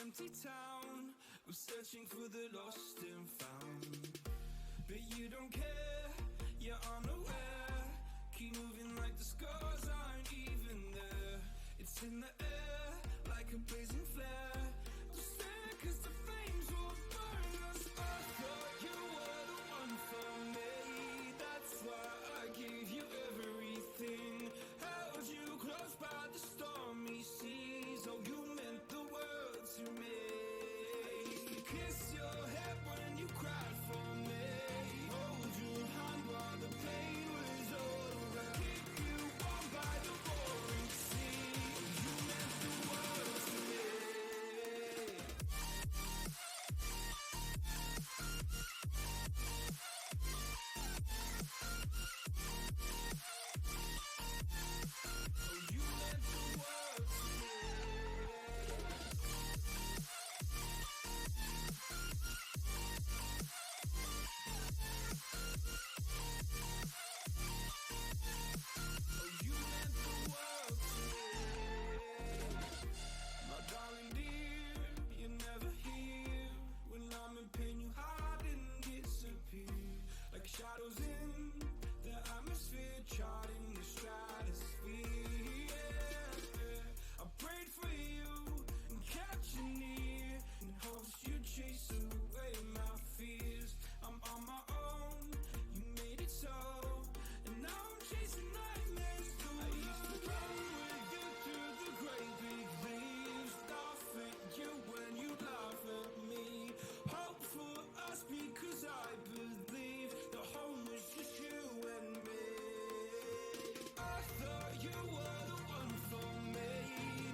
empty town. We're searching for the lost and found. But you don't care, you're unaware. Keep moving like the scars aren't even there. It's in the air, like a blazing flare. Don't stare, cause the flames will burn us. I thought you were the one for me. That's why I gave you everything. Held you close by the stormy seas. Oh, you meant the world to me. I used to kiss your head when you cried for me. Hold your hand while the pain was over. Keep you warm by the roaring sea. You meant the world to me. Oh, you meant the world to me. Oh, you meant the world to me. My darling dear, you're never here. When I'm in pain, you hide and disappear. Like shadows in the atmosphere, charting the stratosphere. Yeah. I prayed for you and kept you near, in hopes you'd chase away my fears. I'm on my own, you made it so, and now I'm chasing nightmares too. I used to run with you through the great big leaves, laugh at you when you laugh at me. Hope for us because I believe the home was just you and me. I thought you were the one for me.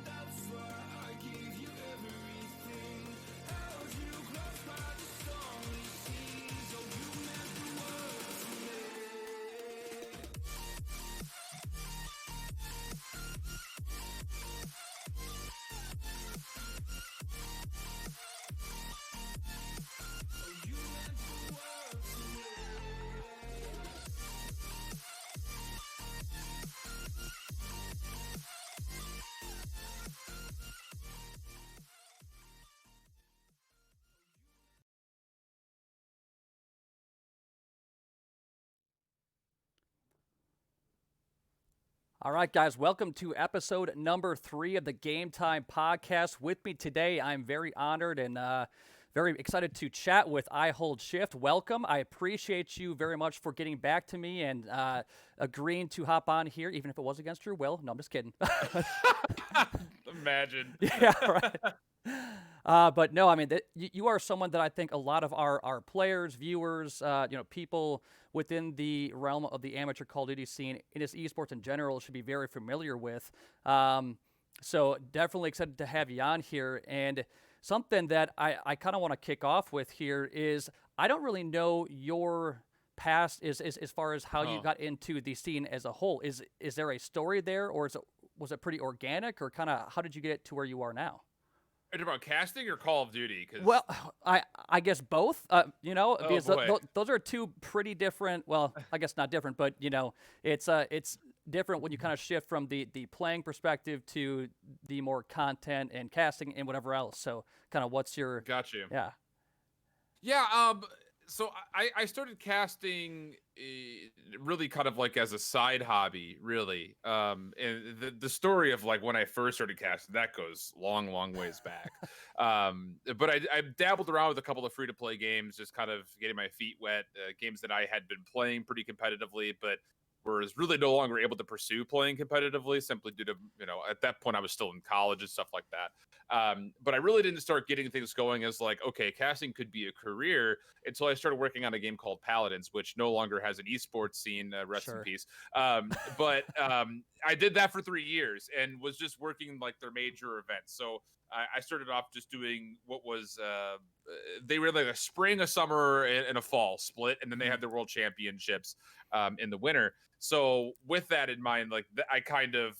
That's why I gave you everything. Held you close by the stormy seas. Oh, you meant the world to me. Oh, you meant the world to me. All right, guys, welcome to episode number 3 of the Game Time podcast. With me today, I'm very honored and very excited to chat with IHOLDSHIFT. Welcome. I appreciate you very much for getting back to me and agreeing to hop on here, even if it was against your will. No, I'm just kidding. Imagine. Yeah, right. But no, I mean, you are someone that I think a lot of our players, viewers, people within the realm of the amateur Call of Duty scene, and just esports in general, should be very familiar with. So definitely excited to have you on here. And something that I kind of want to kick off with here is I don't really know your past as far as how you Oh. got into the scene as a whole. Is there a story there, or was it pretty organic, or kind of how did you get to where you are now? Are you talking about casting or Call of Duty? Because Well, I guess both. oh Because boy, those are two pretty different. Well, I guess not different, but it's different when you kind of shift from the playing perspective to the more content and casting and whatever else. So, kind of what's your got you. yeah, Yeah. So I started casting really kind of like as a side hobby, really. And the story of like when I first started casting that goes long ways back. But I dabbled around with a couple of free to play games, just kind of getting my feet wet. Games that I had been playing pretty competitively, but was really no longer able to pursue playing competitively simply due to at that point I was still in college and stuff like that. But I really didn't start getting things going as like, okay, casting could be a career until I started working on a game called Paladins, which no longer has an esports scene. Rest in sure, peace. But I did that for 3 years and was just working like their major events. So I started off just doing what was they were like a spring, a summer, and a fall split, and then they Mhm. had their world championships in the winter. So with that in mind, like I kind of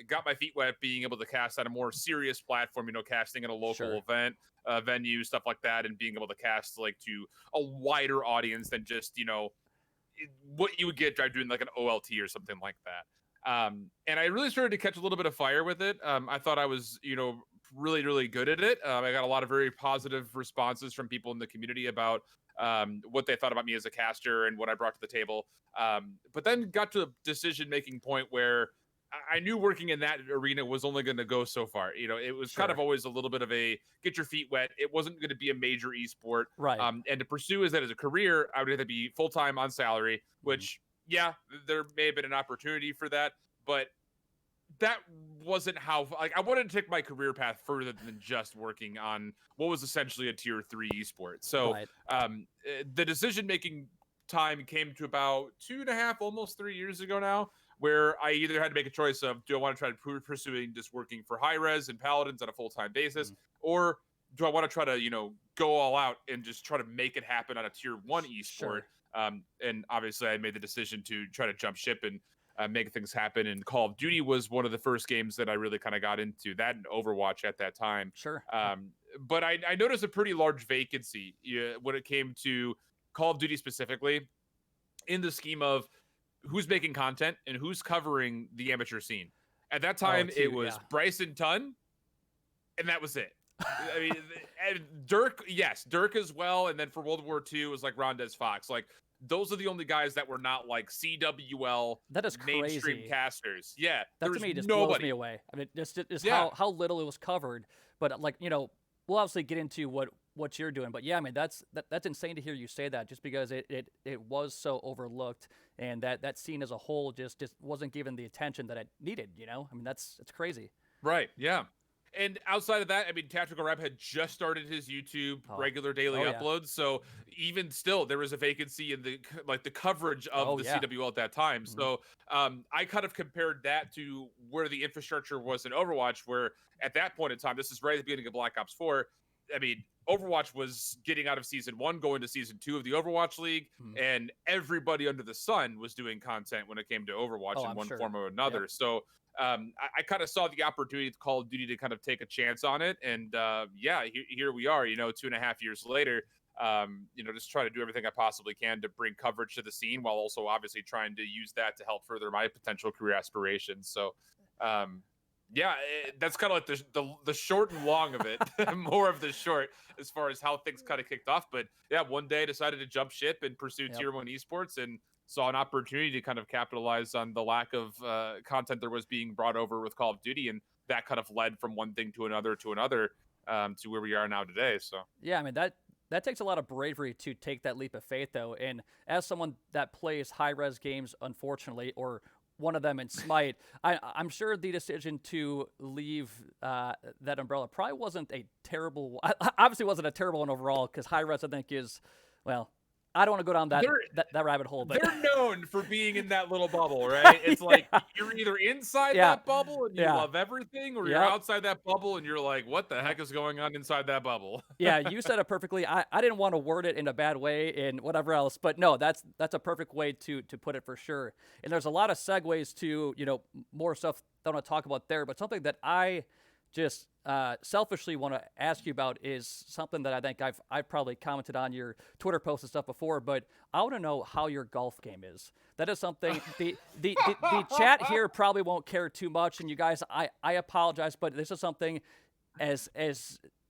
got my feet wet, being able to cast on a more serious platform, casting at a local Sure. event, venue, stuff like that, and being able to cast like to a wider audience than just what you would get by doing like an OLT or something like that. And I really started to catch a little bit of fire with it. I thought I was really, really good at it. I got a lot of very positive responses from people in the community about what they thought about me as a caster and what I brought to the table. But then got to a decision-making point where I knew working in that arena was only going to go so far. It was kind of Sure. always a little bit of a get your feet wet. It wasn't going to be a major esport. Right. And to pursue as a career, I would either be full-time on salary, Mhm. which, yeah, there may have been an opportunity for that, but that wasn't how, like, I wanted to take my career path further than just working on what was essentially a tier 3 esport. So Right. the decision-making time came to about 2.5, almost 3 years ago now, where I either had to make a choice of, do I want to try to pursuing just working for high res and paladins on a full-time basis, Mhm. or do I want to try to go all out and just try to make it happen on a tier 1 esport? Sure. And obviously I made the decision to try to jump ship and make things happen, and Call of Duty was one of the first games that I really kind of got into, that and Overwatch at that time. Sure. But I noticed a pretty large vacancy when it came to Call of Duty specifically, in the scheme of who's making content and who's covering the amateur scene. At that Oh, time, it's it you. was Yeah. Bryson Tunn, and that was it. I mean, and Dirk, yes, Dirk as well. And then for World War II, it was like Rondez Fox. Like, those are the only guys that were not like CWL That is mainstream crazy. casters. Yeah, That there to was me just blows nobody. me away. I mean, just Yeah, how little it was covered. But like, we'll obviously get into what you're doing. But yeah, I mean, that's insane to hear you say that, just because it was so overlooked, and that scene as a whole just wasn't given the attention that it needed. I mean, it's crazy. right. Yeah. And outside of that, I mean, Tactical Rap had just started his YouTube Oh, regular daily oh yeah, uploads, so even still, there was a vacancy in the coverage of oh the yeah. CWL at that time. Hmm. So I kind of compared that to where the infrastructure was in Overwatch, where at that point in time, this is right at the beginning of Black Ops 4. I mean, Overwatch was getting out of season 1, going to season 2 of the Overwatch League, Hmm. and everybody under the sun was doing content when it came to Overwatch Oh, in I'm one sure. form or Yep. another. So I kind of saw the opportunity to Call of Duty to kind of take a chance on it, and yeah, here we are. 2.5 years later. Just try to do everything I possibly can to bring coverage to the scene, while also obviously trying to use that to help further my potential career aspirations. So, yeah, that's kind of like the short and long of it. More of the short as far as how things kind of kicked off. But yeah, one day I decided to jump ship and pursue Yep. tier 1 esports, and saw an opportunity to kind of capitalize on the lack of content there was being brought over with Call of Duty, and that kind of led from one thing to another to where we are now today. So Yeah, I mean, that takes a lot of bravery to take that leap of faith, though. And as someone that plays high res games, unfortunately, or one of them in Smite, I'm sure the decision to leave that umbrella probably wasn't a terrible. Obviously, wasn't a terrible one overall, because high res, I think, is, well, I don't want to go down that they're that rabbit hole, but they're known for being in that little bubble, right? It's like yeah, you're either inside yeah, that bubble and you yeah, love everything, or you're yep. outside that bubble and you're like, what the Yep. heck is going on inside that bubble? Yeah, you said it perfectly. I didn't want to word it in a bad way and whatever else, but no, that's a perfect way to put it for sure. And there's a lot of segues to more stuff that I want to talk about there, but something that I just selfishly want to ask you about is something that I think I've probably commented on your Twitter posts and stuff before, but I want to know how your golf game is. That is something the chat here probably won't care too much, and you guys, I apologize, but this is something as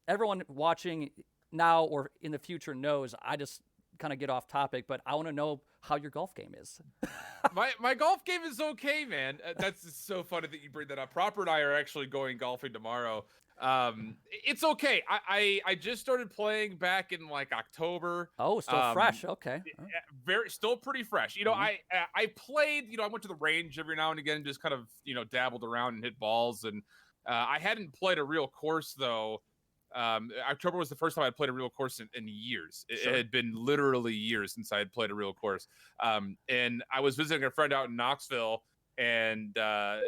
everyone watching now or in the future knows, I just kind of get off topic, but I want to know how your golf game is. My golf game is okay, man. That's just so funny that you bring that up. Proper and I are actually going golfing tomorrow. It's okay. I just started playing back in like October. Oh, still fresh. Okay. Very still pretty fresh. Mhm. I played. I went to the range every now and again, just kind of dabbled around and hit balls. And I hadn't played a real course though. October was the first time I'd played a real course in years. It Sure. had been literally years since I had played a real course. And I was visiting a friend out in Knoxville, and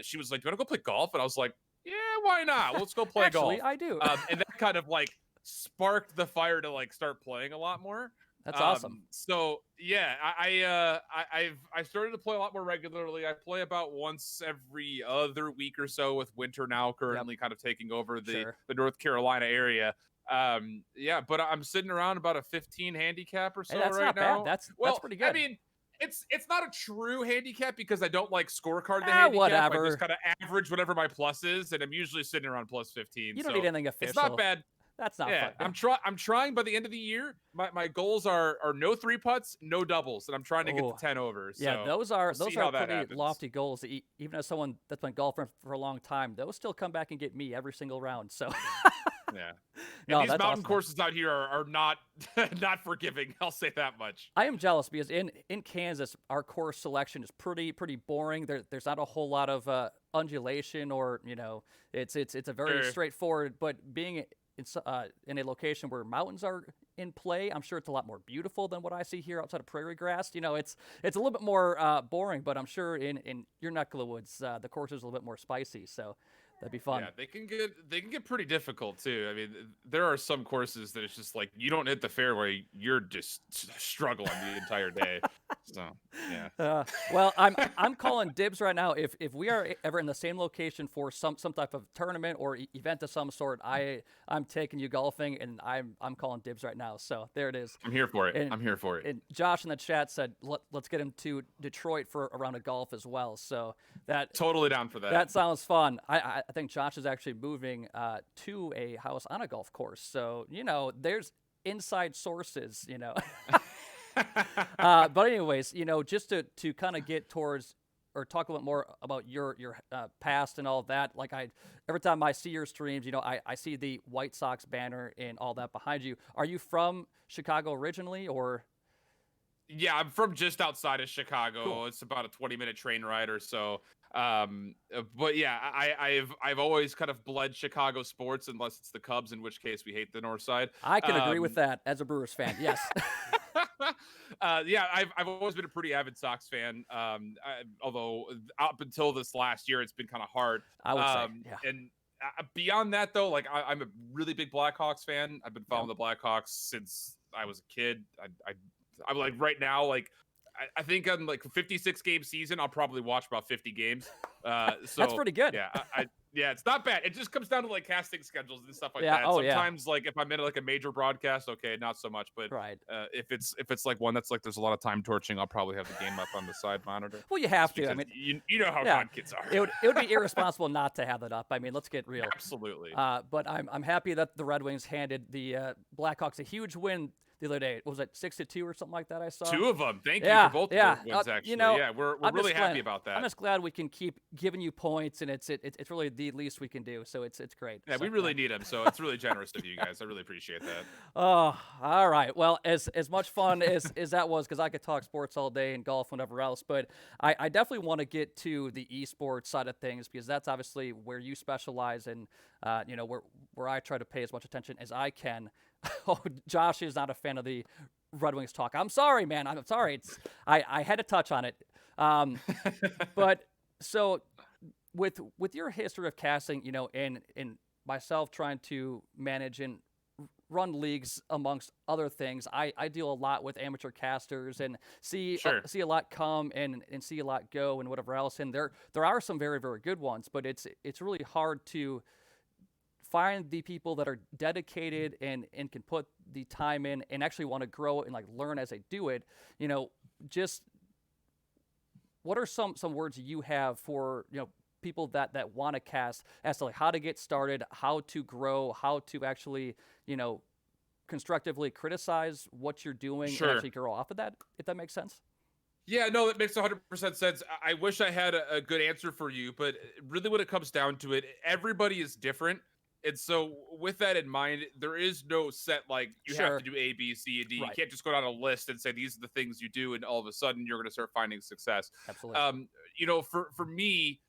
she was like, "Do you want to go play golf?" And I was like, "Yeah, why not? Let's go play golf." Actually, I do. And that kind of like sparked the fire to like start playing a lot more. That's awesome. So yeah, I started to play a lot more regularly. I play about once every other week or so, with winter now currently kind of taking over Sure. the North Carolina area. Yeah, but I'm sitting around about a 15 handicap or so Hey, that's right not now. bad. That's Well, pretty I good. mean, it's not a true handicap because I don't like scorecard the Ah, handicap. I just whatever. kind of average whatever my plus is, and I'm usually sitting around plus 15. You don't So need anything it's not official. bad. That's not Yeah, fun. Yeah. I'm trying by the end of the year. My goals are no 3 putts, no doubles, and I'm trying to get to Oh, 10 over. yeah, So those we'll are see how that pretty happens. lofty goals. Even as someone that's been golfing for a long time, those still come back and get me every single round. So Yeah. And no, these that's mountain awesome. courses out here are not not forgiving. I'll say that much. I am jealous because in Kansas, our course selection is pretty boring. There's not a whole lot of undulation, or it's a very Sure. straightforward. But being in a location where mountains are in play, I'm sure it's a lot more beautiful than what I see here outside of prairie grass. It's a little bit more boring, but I'm sure in your neck of the woods, the course is a little bit more spicy. So that'd be fun. Yeah, they can get pretty difficult too. I mean, there are some courses that it's just like you don't hit the fairway, you're just struggling the entire day. So yeah. Well, I'm calling dibs right now. If we are ever in the same location for some type of tournament or event of some sort, I'm taking you golfing, and I'm calling dibs right now. So there it is. I'm here for it. And, I'm here for it. And Josh in the chat said, let's get him to Detroit for a round of golf as well. So that Totally down for that. that sounds fun. I think Josh is actually moving to a house on a golf course. So there's inside sources. But anyways, just to kind of get towards or talk a little bit more about your past and all that. Like every time I see your streams, I see the White Sox banner and all that behind you. Are you from Chicago originally, or? Yeah, I'm from just outside of Chicago. Cool. It's about a 20-minute train ride or so. But yeah, I've always kind of bled Chicago sports, unless it's the Cubs, in which case we hate the North Side. I can agree with that as a Brewers fan. Yes. Yeah, I've always been a pretty avid Sox fan. Although up until this last year, it's been kind of hard. I would say, yeah. And beyond that, though, like I'm a really big Blackhawks fan. I've been following the Blackhawks since I was a kid. I'm like right now, like I think on like a 56 game season, I'll probably watch about 50 games. So that's pretty good. Yeah, yeah, it's not bad. It just comes down to like casting schedules and stuff like Yeah, that. oh, yeah. Sometimes like if I'm in like a major broadcast, okay, not so much. But Right. if it's like one that's like there's a lot of time torching, I'll probably have the game up on the side monitor. Well, you have Just to. I because mean, you know how yeah, con kids are. it would be irresponsible not to have that up. I mean, let's get real. Absolutely. But I'm happy that the Red Wings handed the Blackhawks a huge win the other day. What was it, 6-2 or something like that? I saw 2 of them. Thank you Yeah, for both yeah. of those wins. Actually, know, yeah, we're I'm really just happy glad- about that. I'm just glad we can keep giving you points, and it's really the least we can do. So it's great. Yeah, So, we really need them, so it's really generous of you guys. I really appreciate that. Oh, all right. Well, as much fun as that was, because I could talk sports all day and golf, whatever else, but I definitely want to get to the esports side of things, because that's obviously where you specialize, and where I try to pay as much attention as I can. Oh, Josh is not a fan of the Red Wings talk. I'm sorry, man. I'm sorry. I had to touch on it. But so with your history of casting, and myself trying to manage and run leagues amongst other things, I deal a lot with amateur casters and see a lot come and see a lot go and whatever else. And there are some very, very good ones, but it's really hard to find the people that are dedicated and can put the time in and actually want to grow and like learn as they do it. Just what are some words you have for people that want to cast, as to like how to get started, how to grow, how to actually constructively criticize what you're doing and actually grow off of that, if that makes sense? Yeah, no, that makes 100% sense. I wish I had a good answer for you, but really when it comes down to it, everybody is different. And so with that in mind, there is no set, like, you have to do A, B, C, and D. Right. You can't just go down a list and say, these are the things you do, and all of a sudden you're going to start finding success. Absolutely. For me,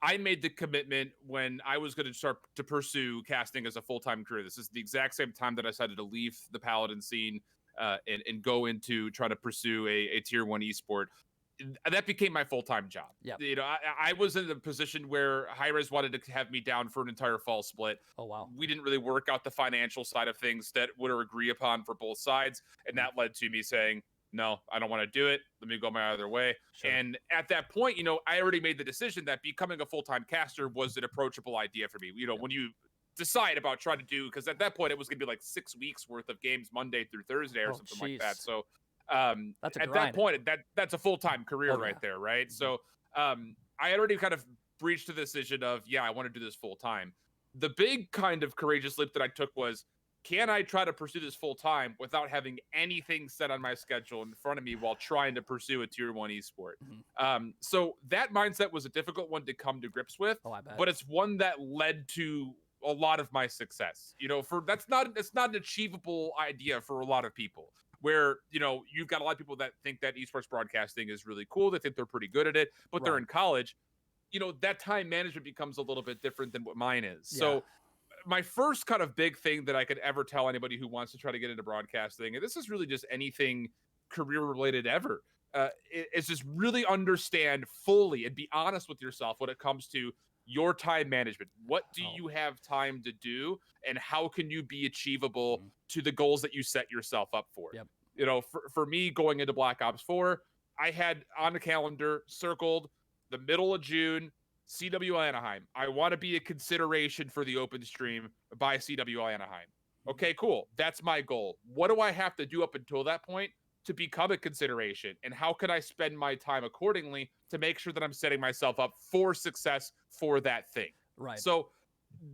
I made the commitment when I was going to start to pursue casting as a full-time career. This is the exact same time that I decided to leave the Paladin scene and go into try to pursue a tier 1 esport. That became my full-time job. Yeah. I was in a position where Hi-Rez wanted to have me down for an entire fall split. Oh, wow. We didn't really work out the financial side of things that would agree upon for both sides. And that led to me saying, no, I don't want to do it. Let me go my other way. Sure. And at that point, I already made the decision that becoming a full-time caster was an approachable idea for me. When you decide about trying to do, because at that point it was going to be like 6 weeks worth of games Monday through Thursday or something like that. So That's a At grind. that point, that's a full-time career Oh, right yeah. there, right? Mhm. So I had already kind of reached the decision of, yeah, I want to do this full time. The big kind of courageous leap that I took was, can I try to pursue this full time without having anything set on my schedule in front of me while trying to pursue a tier one esport? Mhm. So that mindset was a difficult one to come to grips with, Oh, I bet. but it's one that led to a lot of my success. For it's not an achievable idea for a lot of people. Where you've got a lot of people that think that esports broadcasting is really cool. They think they're pretty good at it, but they're Right. in college. That time management becomes a little bit different than what mine is. Yeah. So my first kind of big thing that I could ever tell anybody who wants to try to get into broadcasting, and this is really just anything career related ever, is just really understand fully and be honest with yourself when it comes to your time management. What do Oh. you have time to do, and how can you be achievable Mhm. to the goals that you set yourself up for? Yep. For me going into Black Ops 4, I had on the calendar circled the middle of June, CWL Anaheim. I want to be a consideration for the open stream by CWL Anaheim. Okay, cool. That's my goal. What do I have to do up until that point to become a consideration? And how can I spend my time accordingly to make sure that I'm setting myself up for success for that thing? Right. So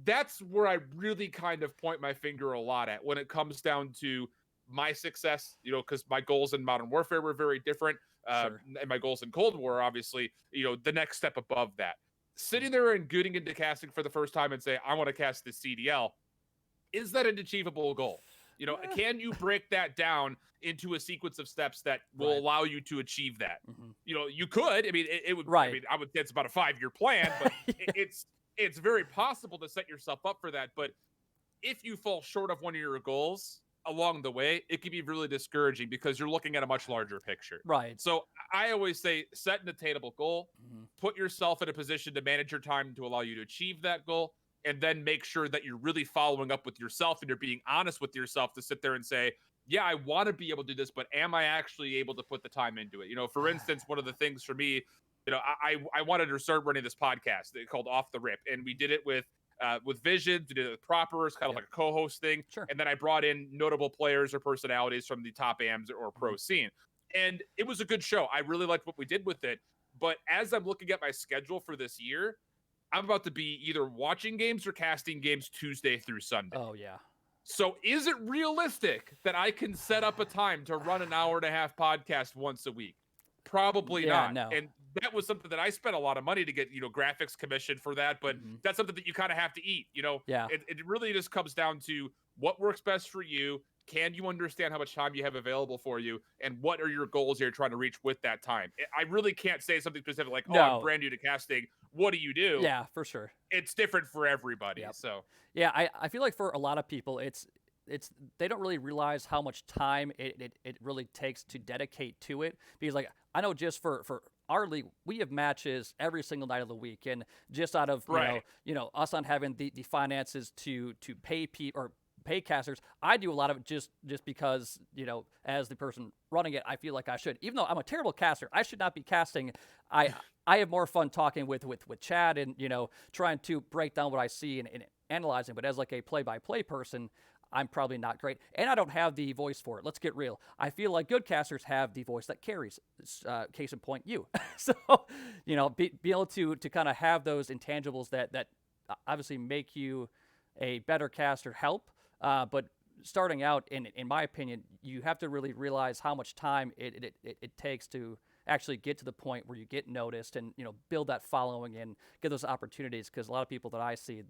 that's where I really kind of point my finger a lot at when it comes down to my success, because my goals in Modern Warfare were very different. Sure. And my goals in Cold War, obviously, the next step above that. Sitting there and getting into casting for the first time and say, I want to cast this CDL, is that an achievable goal? Can you break that down into a sequence of steps that will Right. allow you to achieve that? Mhm. You could. I mean, it would. I Right. mean, I would say it's about a 5-year plan, but Yeah. it's very possible to set yourself up for that. But if you fall short of one of your goals along the way, it can be really discouraging because you're looking at a much larger picture. Right. So I always say set an attainable goal, Mhm. put yourself in a position to manage your time to allow you to achieve that goal, and then make sure that you're really following up with yourself and you're being honest with yourself to sit there and say, yeah, I want to be able to do this, but am I actually able to put the time into it? For instance, one of the things for me, I wanted to start running this podcast called Off the Rip, and we did it with Visions, we did it with Proper, it's kind of Yep. like a co-host thing. Sure. And then I brought in notable players or personalities from the top AMs or pro Mhm. scene. And it was a good show. I really liked what we did with it. But as I'm looking at my schedule for this year, I'm about to be either watching games or casting games Tuesday through Sunday. Oh, yeah. So is it realistic that I can set up a time to run an hour and a half podcast once a week? Probably Yeah, not. no. And that was something that I spent a lot of money to get, graphics commission for that. But Mhm. that's something that you kind of have to eat. Yeah. It really just comes down to what works best for you. Can you understand how much time you have available for you? And what are your goals you're trying to reach with that time? I really can't say something specific like, oh, I'm No. brand new to casting. What do you do? Yeah, for sure. It's different for everybody. Yep. So Yeah, I feel like for a lot of people, it's they don't really realize how much time it really takes to dedicate to it. Because like I know just for our league, we have matches every single night of the week, and just out of Right. us not having the finances to pay people or pay casters, I do a lot of it just because as the person running it, I feel like I should. Even though I'm a terrible caster, I should not be casting. I have more fun talking with Chad and trying to break down what I see and analyzing. But as like a play-by-play person, I'm probably not great, and I don't have the voice for it. Let's get real. I feel like good casters have the voice that carries. Case in point, you. So, be able to kind of have those intangibles that obviously make you a better caster help. But starting out, in my opinion, you have to really realize how much time it takes to actually get to the point where you get noticed and build that following and get those opportunities. Because a lot of people that I see,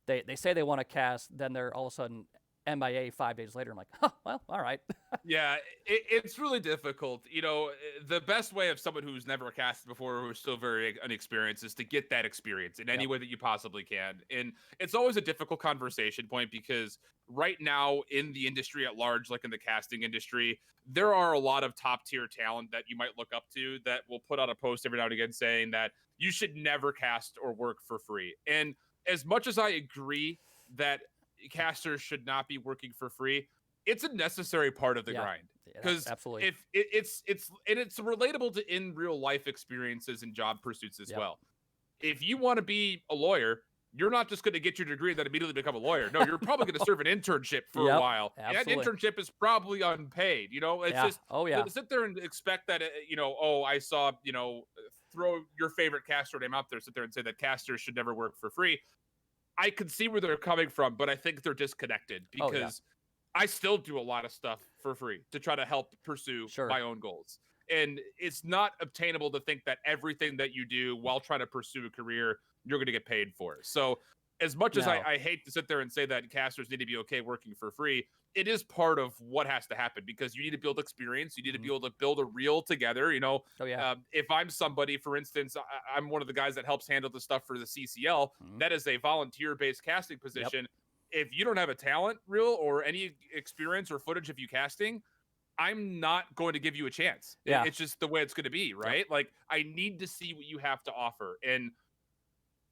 they say they want to cast, then they're all of a sudden MIA 5 days later. I'm like, huh, well, all right. Yeah, it's really difficult. The best way of someone who's never casted before, who's still very inexperienced, is to get that experience in any Yep. way that you possibly can. And it's always a difficult conversation point because right now in the industry at large, like in the casting industry, there are a lot of top tier talent that you might look up to that will put out a post every now and again saying that you should never cast or work for free. And as much as I agree that casters should not be working for free, it's a necessary part of the Yeah. grind. Yeah, Because absolutely. if it's relatable to in real life experiences and job pursuits as Yep. well. If you want to be a lawyer, you're not just going to get your degree and then immediately become a lawyer. No, you're probably going to serve an internship for a while. Absolutely. And that internship is probably unpaid. It's just to sit there and expect that, I saw, throw your favorite caster name out there, sit there and say that casters should never work for free. I can see where they're coming from, but I think they're disconnected because I still do a lot of stuff for free to try to help pursue my own goals. And it's not obtainable to think that everything that you do while trying to pursue a career, you're going to get paid for. So as much as I hate to sit there and say that casters need to be okay working for free, it is part of what has to happen because you need to build experience. You need to be able to build a reel together. If I'm somebody, for instance, I'm one of the guys that helps handle the stuff for the CCL. That is a volunteer-based casting position. If you don't have a talent reel or any experience or footage of you casting, I'm not going to give you a chance. It's just the way it's going to be, right? Like, I need to see what you have to offer. And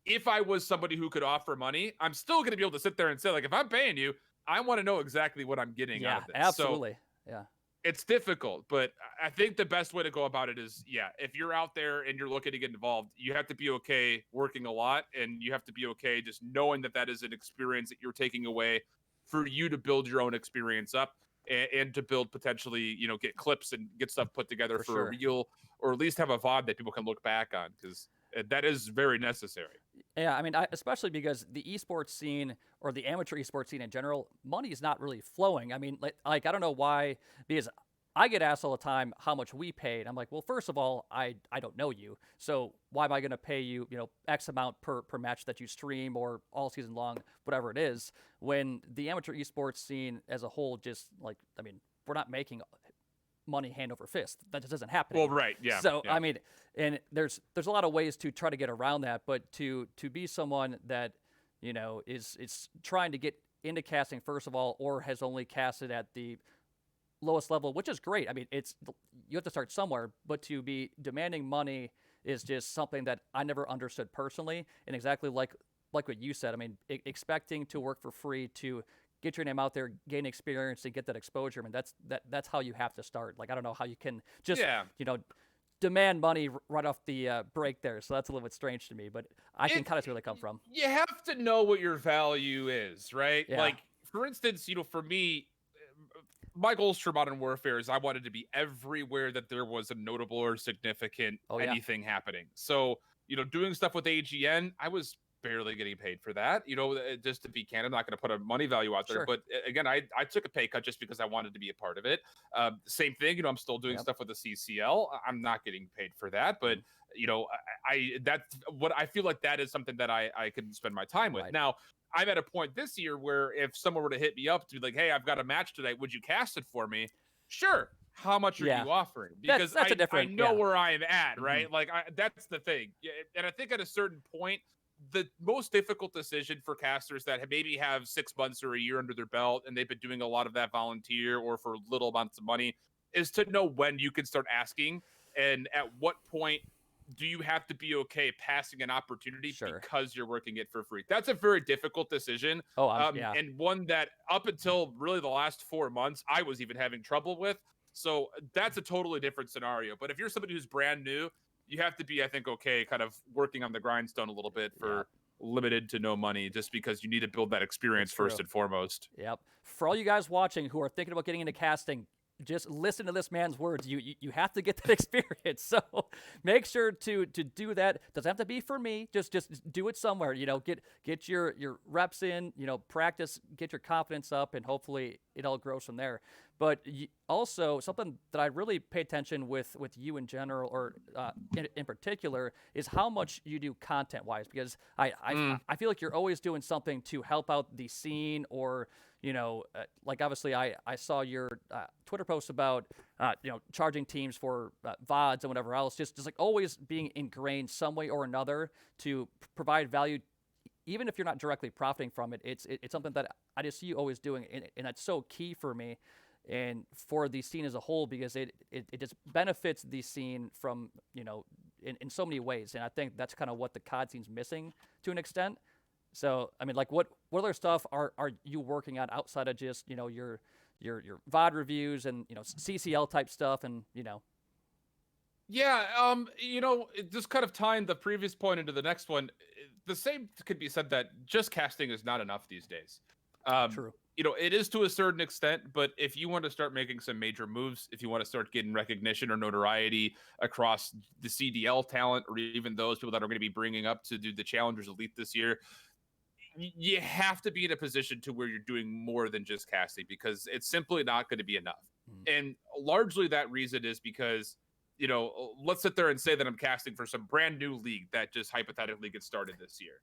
if I was somebody who could offer money, I'm still going to be able to sit there and say, like, if I'm paying you, I want to know exactly what I'm getting out of this. Absolutely. So it's difficult, but I think the best way to go about it is, if you're out there and you're looking to get involved, you have to be okay working a lot, and you have to be okay just knowing that that is an experience that you're taking away for you to build your own experience up. And to build potentially, get clips and get stuff put together for a reel, or at least have a VOD that people can look back on, because that is very necessary. Yeah, I mean, especially because the esports scene or the amateur esports scene in general, money is not really flowing. I mean, like I don't know why, because I get asked all the time how much we paid. I'm like, well, first of all, I don't know you, so why am I going to pay you, X amount per match that you stream or all season long, whatever it is, when the amateur esports scene as a whole just we're not making money hand over fist. That just doesn't happen. Well, right, yeah. So I mean, and there's a lot of ways to try to get around that, but to be someone that is trying to get into casting first of all, or has only casted at the lowest level, which is great. I mean, you have to start somewhere, but to be demanding money is just something that I never understood personally. And exactly like what you said, I mean, expecting to work for free to get your name out there, gain experience, and get that exposure. I mean, that's how you have to start. Like, I don't know how you can just demand money right off the break there. So that's a little bit strange to me, but I can kind of see where they come from. You have to know what your value is, right? Yeah. Like, for instance, for me, my goals for Modern Warfare is I wanted to be everywhere that there was a notable or significant anything happening. So, doing stuff with AGN, I was barely getting paid for that. Just to be candid, I'm not going to put a money value out there. Sure. But again, I took a pay cut just because I wanted to be a part of it. Same thing, I'm still doing stuff with the CCL. I'm not getting paid for that, but that's what I feel like that is something that I can spend my time with. Right. Now, I'm at a point this year where if someone were to hit me up to be like, hey, I've got a match today, would you cast it for me? Sure. How much are you offering? Because that's I know where I'm at, right? Mm-hmm. Like, that's the thing. And I think at a certain point, the most difficult decision for casters that maybe have 6 months or a year under their belt and they've been doing a lot of that volunteer or for little amounts of money is to know when you can start asking and at what point do you have to be okay passing an opportunity because you're working it for free. That's a very difficult decision. And one that up until really the last 4 months, I was even having trouble with. So that's a totally different scenario. But if you're somebody who's brand new, you have to be, I think, okay, kind of working on the grindstone a little bit for limited to no money, just because you need to build that experience first and foremost. Yep. For all you guys watching who are thinking about getting into casting, just listen to this man's words. You have to get that experience. So make sure to do that. Doesn't have to be for me. Just do it somewhere. Get your reps in. Practice. Get your confidence up, and hopefully it all grows from there. But also something that I really pay attention with you in general, or in particular, is how much you do content-wise. Because I feel like you're always doing something to help out the scene, or like obviously I saw your Twitter post about charging teams for VODs and whatever else. Just like always being ingrained some way or another to provide value. Even if you're not directly profiting from it, it's something that I just see you always doing, and that's so key for me and for the scene as a whole, because it just benefits the scene from in so many ways, and I think that's kind of what the COD scene's missing to an extent. So I mean, like, what other stuff are you working on outside of just your VOD reviews and CCL type stuff and Yeah, just kind of tying the previous point into the next one. the same could be said that just casting is not enough these days. True. It is to a certain extent, but if you want to start making some major moves, if you want to start getting recognition or notoriety across the CDL talent, or even those people that are going to be bringing up to do the Challengers Elite this year, you have to be in a position to where you're doing more than just casting, because it's simply not going to be enough. And largely that reason is because, let's sit there and say that I'm casting for some brand new league that just hypothetically gets started this year.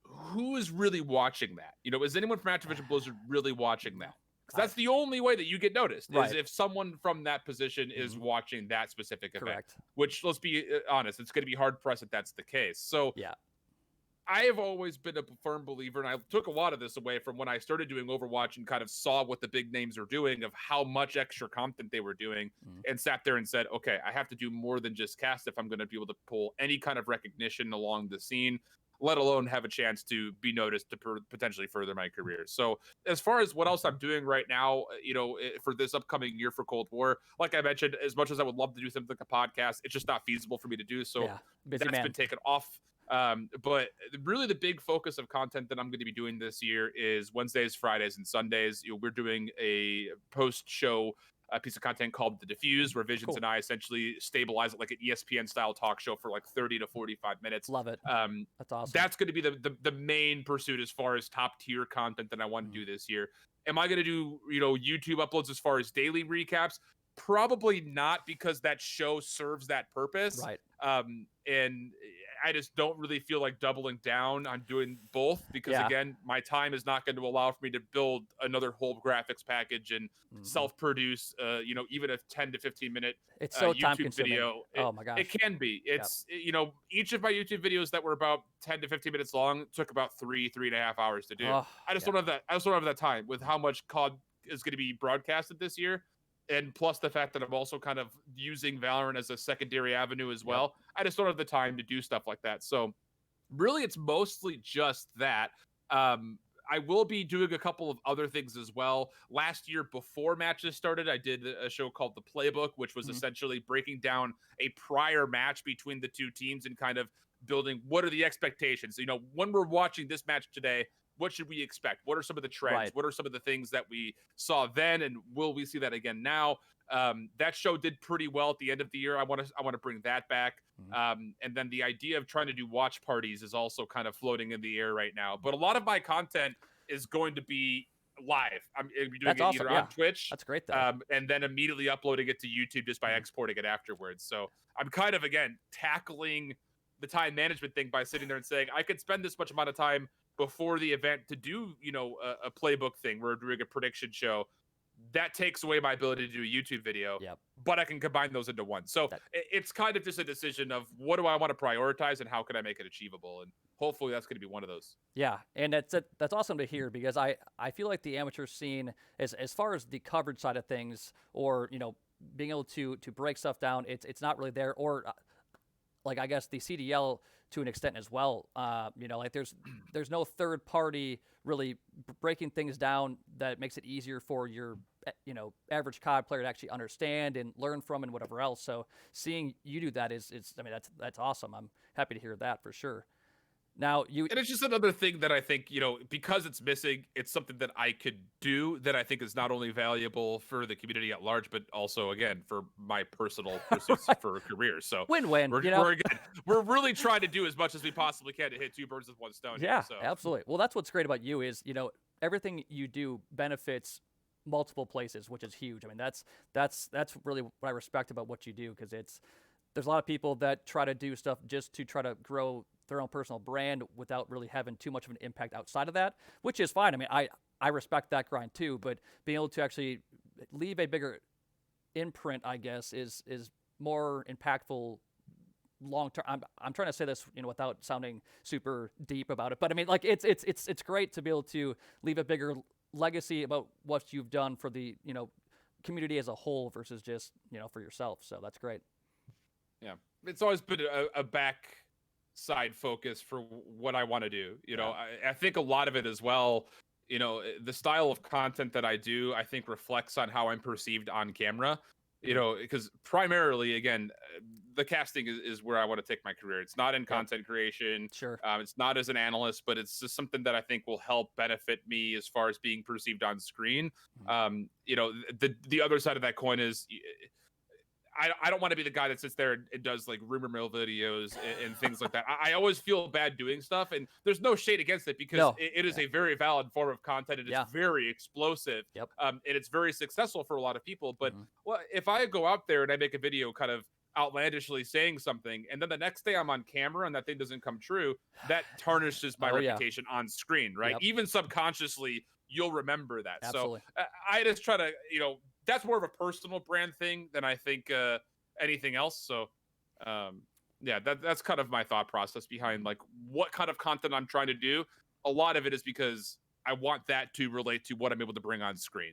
Who is really watching that? Is anyone from Activision Blizzard really watching that? Because that's the only way that you get noticed, is if someone from that position is watching that specific event. Correct. Which, let's be honest, it's going to be hard pressed if that's the case. So yeah, I have always been a firm believer, and I took a lot of this away from when I started doing Overwatch and kind of saw what the big names are doing, of how much extra content they were doing, and sat there and said, okay, I have to do more than just cast if I'm going to be able to pull any kind of recognition along the scene, let alone have a chance to be noticed to potentially further my career. So as far as what else I'm doing right now, for this upcoming year for Cold War, like I mentioned, as much as I would love to do something like a podcast, it's just not feasible for me to do. So that's been taken off. But really the big focus of content that I'm going to be doing this year is Wednesdays, Fridays, and Sundays. We're doing a post-show piece of content called The Diffuse, where Visions and I essentially stabilize it like an ESPN-style talk show for like 30 to 45 minutes. Love it. That's awesome. That's going to be the main pursuit as far as top-tier content that I want to do this year. Am I going to do, YouTube uploads as far as daily recaps? Probably not, because that show serves that purpose. Right. And I just don't really feel like doubling down on doing both, because again, my time is not going to allow for me to build another whole graphics package and self-produce, even a 10 to 15 minute it's so YouTube time-consuming. video. Oh my gosh. It can be. It's, each of my YouTube videos that were about 10 to 15 minutes long took about 3.5 hours to do. I just don't have that. I just don't have that time with how much COD is going to be broadcasted this year. And plus the fact that I'm also kind of using Valorant as a secondary avenue as well. I just don't have the time to do stuff like that. So really, it's mostly just that. I will be doing a couple of other things as well. Last year, before matches started, I did a show called The Playbook, which was essentially breaking down a prior match between the two teams and kind of building what are the expectations. When we're watching this match today, what should we expect? What are some of the trends? Right. What are some of the things that we saw then, and will we see that again now? That show did pretty well at the end of the year. I want to bring that back. And then the idea of trying to do watch parties is also kind of floating in the air right now. But a lot of my content is going to be live. I'm going to be doing it either on Twitch. That's great, though. And then immediately uploading it to YouTube just by exporting it afterwards. So I'm kind of, again, tackling the time management thing by sitting there and saying, I could spend this much amount of time before the event to do, a playbook thing. We're doing a prediction show. That takes away my ability to do a YouTube video, but I can combine those into one. So it's kind of just a decision of what do I want to prioritize and how can I make it achievable? And hopefully that's going to be one of those. Yeah, and that's awesome to hear, because I feel like the amateur scene, as far as the coverage side of things, or being able to break stuff down, it's not really there. Or like, I guess the CDL to an extent as well. Like there's no third party really breaking things down that makes it easier for your average COD player to actually understand and learn from and whatever else. So seeing you do that that's awesome. I'm happy to hear that for sure. Now and it's just another thing that I think, because it's missing, it's something that I could do that I think is not only valuable for the community at large, but also, again, for my personal pursuits for a career. So win-win. We're really trying to do as much as we possibly can to hit two birds with one stone. Yeah, here, so. Absolutely. Well, that's what's great about you is, everything you do benefits multiple places, which is huge. I mean, that's really what I respect about what you do, because there's a lot of people that try to do stuff just to try to grow their own personal brand without really having too much of an impact outside of that, which is fine. I mean, I respect that grind too, but being able to actually leave a bigger imprint, I guess, is more impactful long term. I'm trying to say this, without sounding super deep about it, but I mean, like it's great to be able to leave a bigger legacy about what you've done for the community as a whole versus just for yourself. So that's great. Yeah, it's always been a backside focus for what I want to do. I think a lot of it as well, the style of content that I do, I think reflects on how I'm perceived on camera. because primarily, again, the casting is where I want to take my career. It's not in content creation. Sure. It's not as an analyst, but it's just something that I think will help benefit me as far as being perceived on screen. The other side of that coin is I don't want to be the guy that sits there and does like rumor mill videos and things like that. I always feel bad doing stuff, and there's no shade against it because it is a very valid form of content. It is very explosive, and it's very successful for a lot of people. But well, if I go out there and I make a video kind of outlandishly saying something, and then the next day I'm on camera and that thing doesn't come true, that tarnishes my reputation on screen, right? Even subconsciously, you'll remember that. Absolutely. So I just try to, that's more of a personal brand thing than I think anything else. So, that's kind of my thought process behind like what kind of content I'm trying to do. A lot of it is because I want that to relate to what I'm able to bring on screen.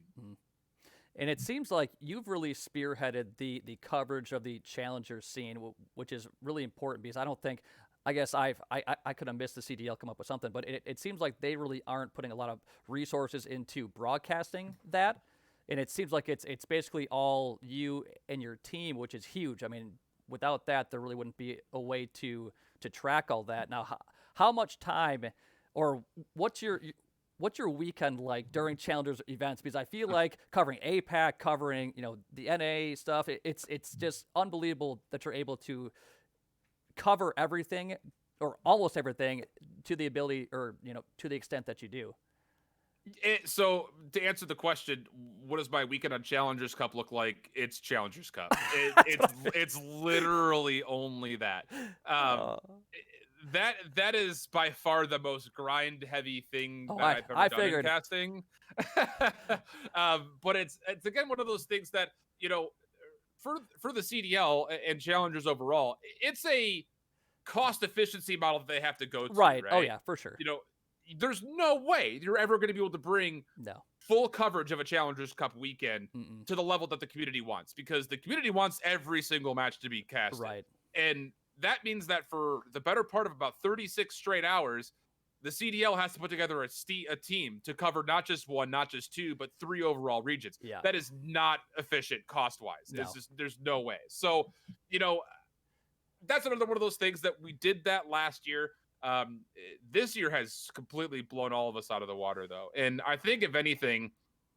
And it seems like you've really spearheaded the coverage of the challenger scene, which is really important because I guess I could have missed the CDL come up with something, but it seems like they really aren't putting a lot of resources into broadcasting that. And it seems like it's basically all you and your team, which is huge. I mean, without that, there really wouldn't be a way to track all that. Now, how much time, or what's your weekend like during Challengers events? Because I feel like covering APAC, covering the NA stuff, it's just unbelievable that you're able to cover everything or almost everything to the ability or to the extent that you do. So to answer the question, what does my weekend on Challengers Cup look like? It's Challengers Cup. It's literally only that. That is by far the most grind heavy thing that I've ever done in casting. But it's again one of those things that for the CDL and Challengers overall, it's a cost efficiency model that they have to go to. Right. Oh yeah, for sure. There's no way you're ever going to be able to bring full coverage of a Challengers Cup weekend to the level that the community wants, because the community wants every single match to be casted. Right. And that means that for the better part of about 36 straight hours, the CDL has to put together a team to cover not just one, not just two, but 3 overall regions. Yeah. That is not efficient cost-wise. No. There's no way. So, that's another one of those things that we did that last year. This year has completely blown all of us out of the water, though. And I think, if anything,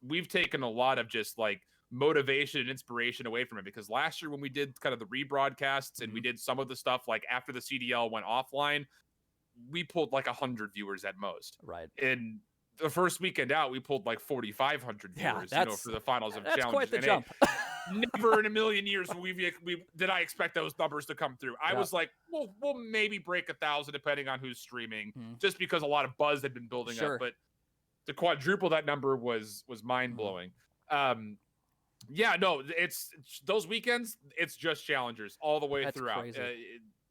we've taken a lot of just like motivation and inspiration away from it, because last year when we did kind of the rebroadcasts and we did some of the stuff like after the CDL went offline, we pulled like 100 viewers at most. Right. And the first weekend out, we pulled like 4,500 viewers, for the finals of That's Challengers. quite the jump. Never in a million years did I expect those numbers to come through. I was like, we'll maybe break 1,000 depending on who's streaming, just because a lot of buzz had been building up. But to quadruple that number was mind blowing. It's those weekends. It's just Challengers all the way throughout.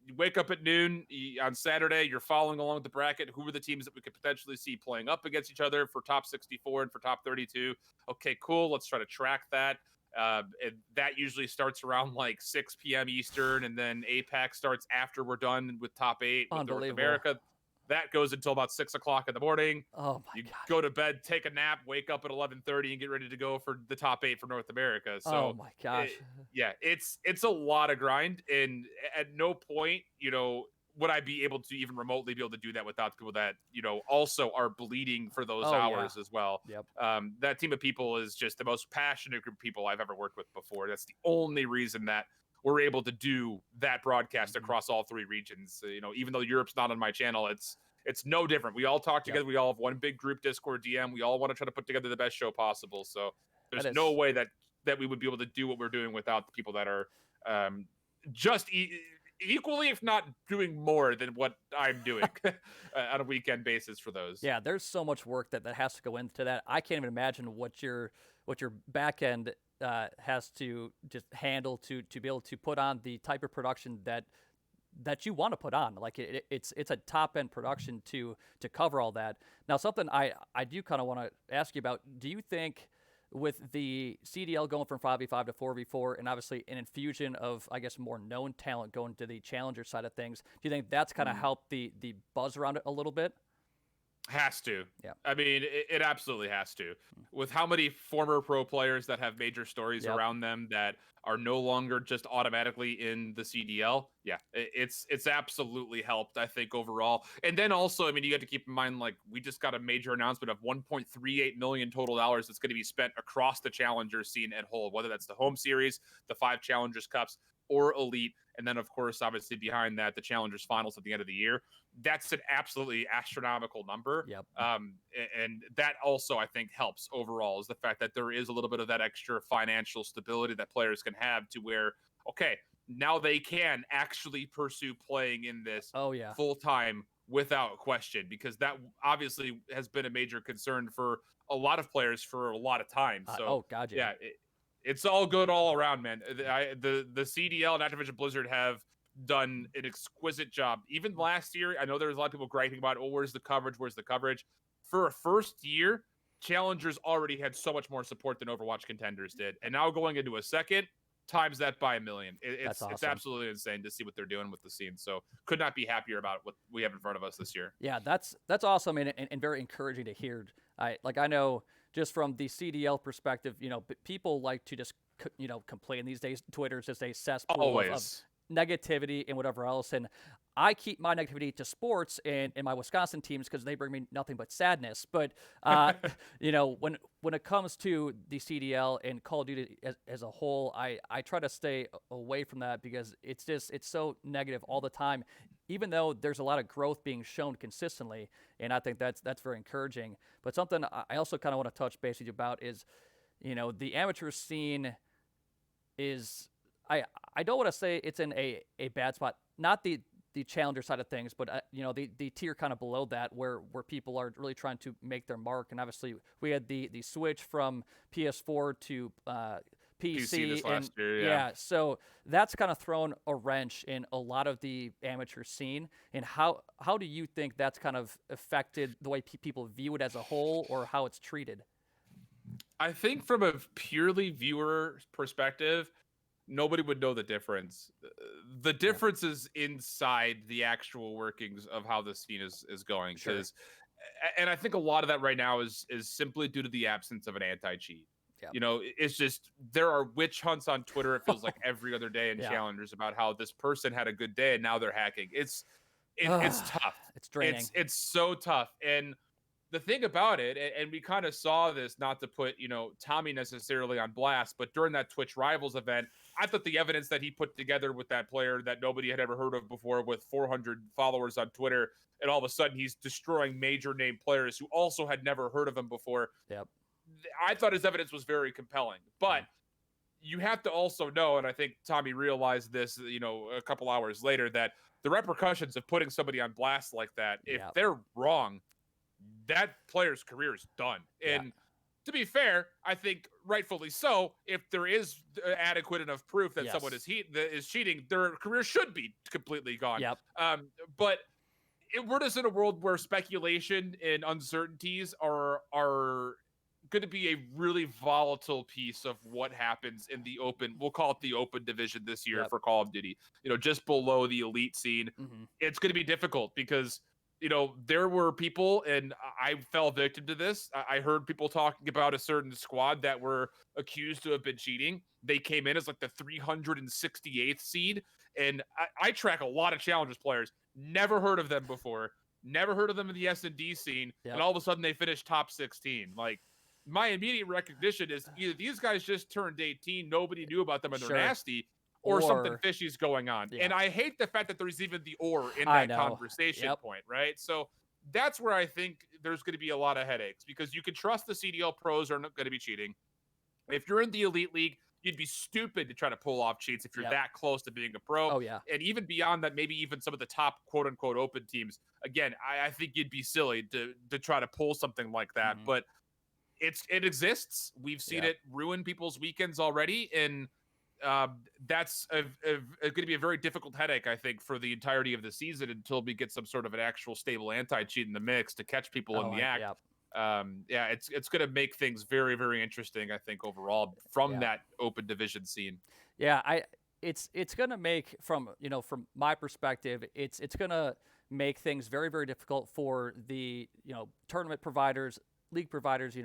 You wake up at noon on Saturday, you're following along with the bracket. Who are the teams that we could potentially see playing up against each other for top 64 and for top 32? Okay, cool. Let's try to track that. And that usually starts around like 6 p.m. Eastern, and then APAC starts after we're done with top 8 with North America. That goes until about 6 o'clock in the morning. Oh my God. Go to bed, take a nap, wake up at 11:30, and get ready to go for the top 8 for North America. So, oh my gosh, it's a lot of grind, and at no point, would I be able to even remotely be able to do that without people that also are bleeding for those hours as well. Yep. That team of people is just the most passionate group of people I've ever worked with before. That's the only reason that we're able to do that broadcast across all 3 regions. Even though Europe's not on my channel, it's no different. We all talk together. We all have one big group Discord DM. We all want to try to put together the best show possible. So there's no way that we would be able to do what we're doing without the people that are just equally, if not doing more than what I'm doing on a weekend basis for those. Yeah, there's so much work that has to go into that. I can't even imagine what your back end has to just handle to be able to put on the type of production that you want to put on. Like it's a top end production to cover all that. Now, something I do kind of want to ask you about, do you think with the CDL going from 5v5 to 4v4, and obviously an infusion of, I guess, more known talent going to the challenger side of things, do you think that's kind of helped the buzz around it a little bit? Has to. Yeah. I mean, it absolutely has to. With how many former pro players that have major stories Yep. around them that are no longer just automatically in the CDL, yeah, it's absolutely helped, I think, overall. And then also, I mean, you got to keep in mind, like, we just got a major announcement of 1.38 million total dollars that's going to be spent across the Challengers scene at whole, whether that's the home series, the 5 Challengers Cups, or Elite, and then of course, obviously behind that, the Challengers Finals at the end of the year. That's an absolutely astronomical number. Yep. And that also, I think, helps overall, is the fact that there is a little bit of that extra financial stability that players can have, to where, okay, now they can actually pursue playing in this Oh yeah. full time without question, because that obviously has been a major concern for a lot of players for a lot of time. So Oh god, yeah. yeah, it's all good all around, man. The CDL and Activision Blizzard have done an exquisite job. Even last year, I know there was a lot of people griping about, oh, where's the coverage? Where's the coverage? For a first year, Challengers already had so much more support than Overwatch Contenders did. And now going into a second, times that by a million. That's awesome. It's absolutely insane to see what they're doing with the scene. So could not be happier about what we have in front of us this year. Yeah, that's awesome and very encouraging to hear. I know just from the CDL perspective, people like to just complain these days. Twitter's just a cesspool of Always. negativity and whatever else. And I keep my negativity to sports and my Wisconsin teams because they bring me nothing but sadness. But when it comes to the CDL and Call of Duty as a whole, I try to stay away from that because it's so negative all the time. Even though there's a lot of growth being shown consistently, and I think that's very encouraging. But something I also kind of want to touch base with you about is, the amateur scene is, I don't want to say it's in a bad spot. Not the challenger side of things, but the tier kind of below that, where people are really trying to make their mark. And obviously, we had the switch from PS4 to PC this last year, yeah, so that's kind of thrown a wrench in a lot of the amateur scene. And how do you think that's kind of affected the way people view it as a whole, or how it's treated? I think from a purely viewer perspective, nobody would know the difference. The difference is inside the actual workings of how the scene is going. Sure. And I think a lot of that right now is simply due to the absence of an anti-cheat. Yep. It's just, there are witch hunts on Twitter, it feels like every other day, in Yeah. Challengers about how this person had a good day and now they're hacking. It's tough. It's draining. It's so tough. And the thing about it, and we kind of saw this, not to put, Tommy necessarily on blast, but during that Twitch Rivals event, I thought the evidence that he put together with that player that nobody had ever heard of before, with 400 followers on Twitter, and all of a sudden he's destroying major name players who also had never heard of him before. Yep. I thought his evidence was very compelling, but you have to also know, and I think Tommy realized this, a couple hours later, that the repercussions of putting somebody on blast like that, if they're wrong, that player's career is done. And to be fair, I think rightfully so, if there is adequate enough proof that someone is cheating, their career should be completely gone. Yep. But we're just in a world where speculation and uncertainties are going to be a really volatile piece of what happens in the open. We'll call it the open division this year for Call of Duty. Just below the elite scene. Mm-hmm. It's going to be difficult because there were people, and I fell victim to this. I heard people talking about a certain squad that were accused to have been cheating. They came in as like the 368th seed, and I track a lot of Challengers players. Never heard of them before. Never heard of them in the S&D scene, and all of a sudden they finished top 16. Like, my immediate recognition is either these guys just turned 18, nobody knew about them, and they're nasty, or something fishy's going on. And I hate the fact that there's even the "or" in that conversation point, right? So that's where I think there's going to be a lot of headaches, because you can trust the CDL pros are not going to be cheating. If you're in the Elite League, you'd be stupid to try to pull off cheats if you're that close to being a pro. Oh, yeah. And even beyond that, maybe even some of the top quote-unquote open teams, again, I think you'd be silly to try to pull something like that. Mm-hmm. But it exists. We've seen it ruin people's weekends already, and that's going to be a very difficult headache, I think, for the entirety of the season until we get some sort of an actual stable anti-cheat in the mix to catch people in the act. It's going to make things very, very interesting, I think, overall from that open division scene. Yeah, it's gonna make from from my perspective, it's gonna make things very very difficult for the tournament providers, league providers,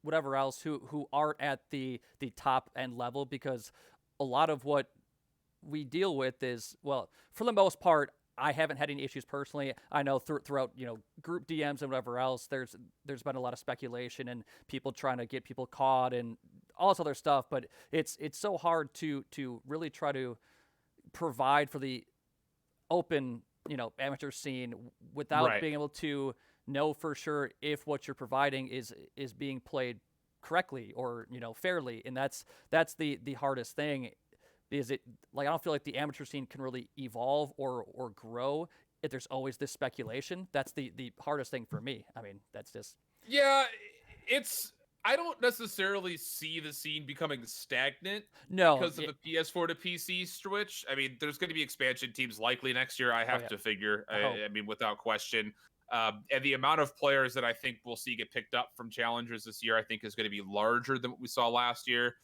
whatever else who aren't at the top end level, because a lot of what we deal with is, well, for the most part, I haven't had any issues personally. I know throughout group DMs and whatever else, there's been a lot of speculation and people trying to get people caught and all this other stuff. But it's so hard to really try to provide for the open amateur scene without Right. being able to know for sure if what you're providing is being played correctly or fairly, and that's the hardest thing. Is it like I don't feel like the amateur scene can really evolve or grow if there's always this speculation. That's the hardest thing for me. I mean, that's just Yeah, I don't necessarily see the scene becoming stagnant no. because of the PS4 to PC switch. I mean, there's going to be expansion teams likely next year. I have yeah. to figure. I hope. I mean, without question. And the amount of players that I think we'll see get picked up from challengers this year, I think, is going to be larger than what we saw last year.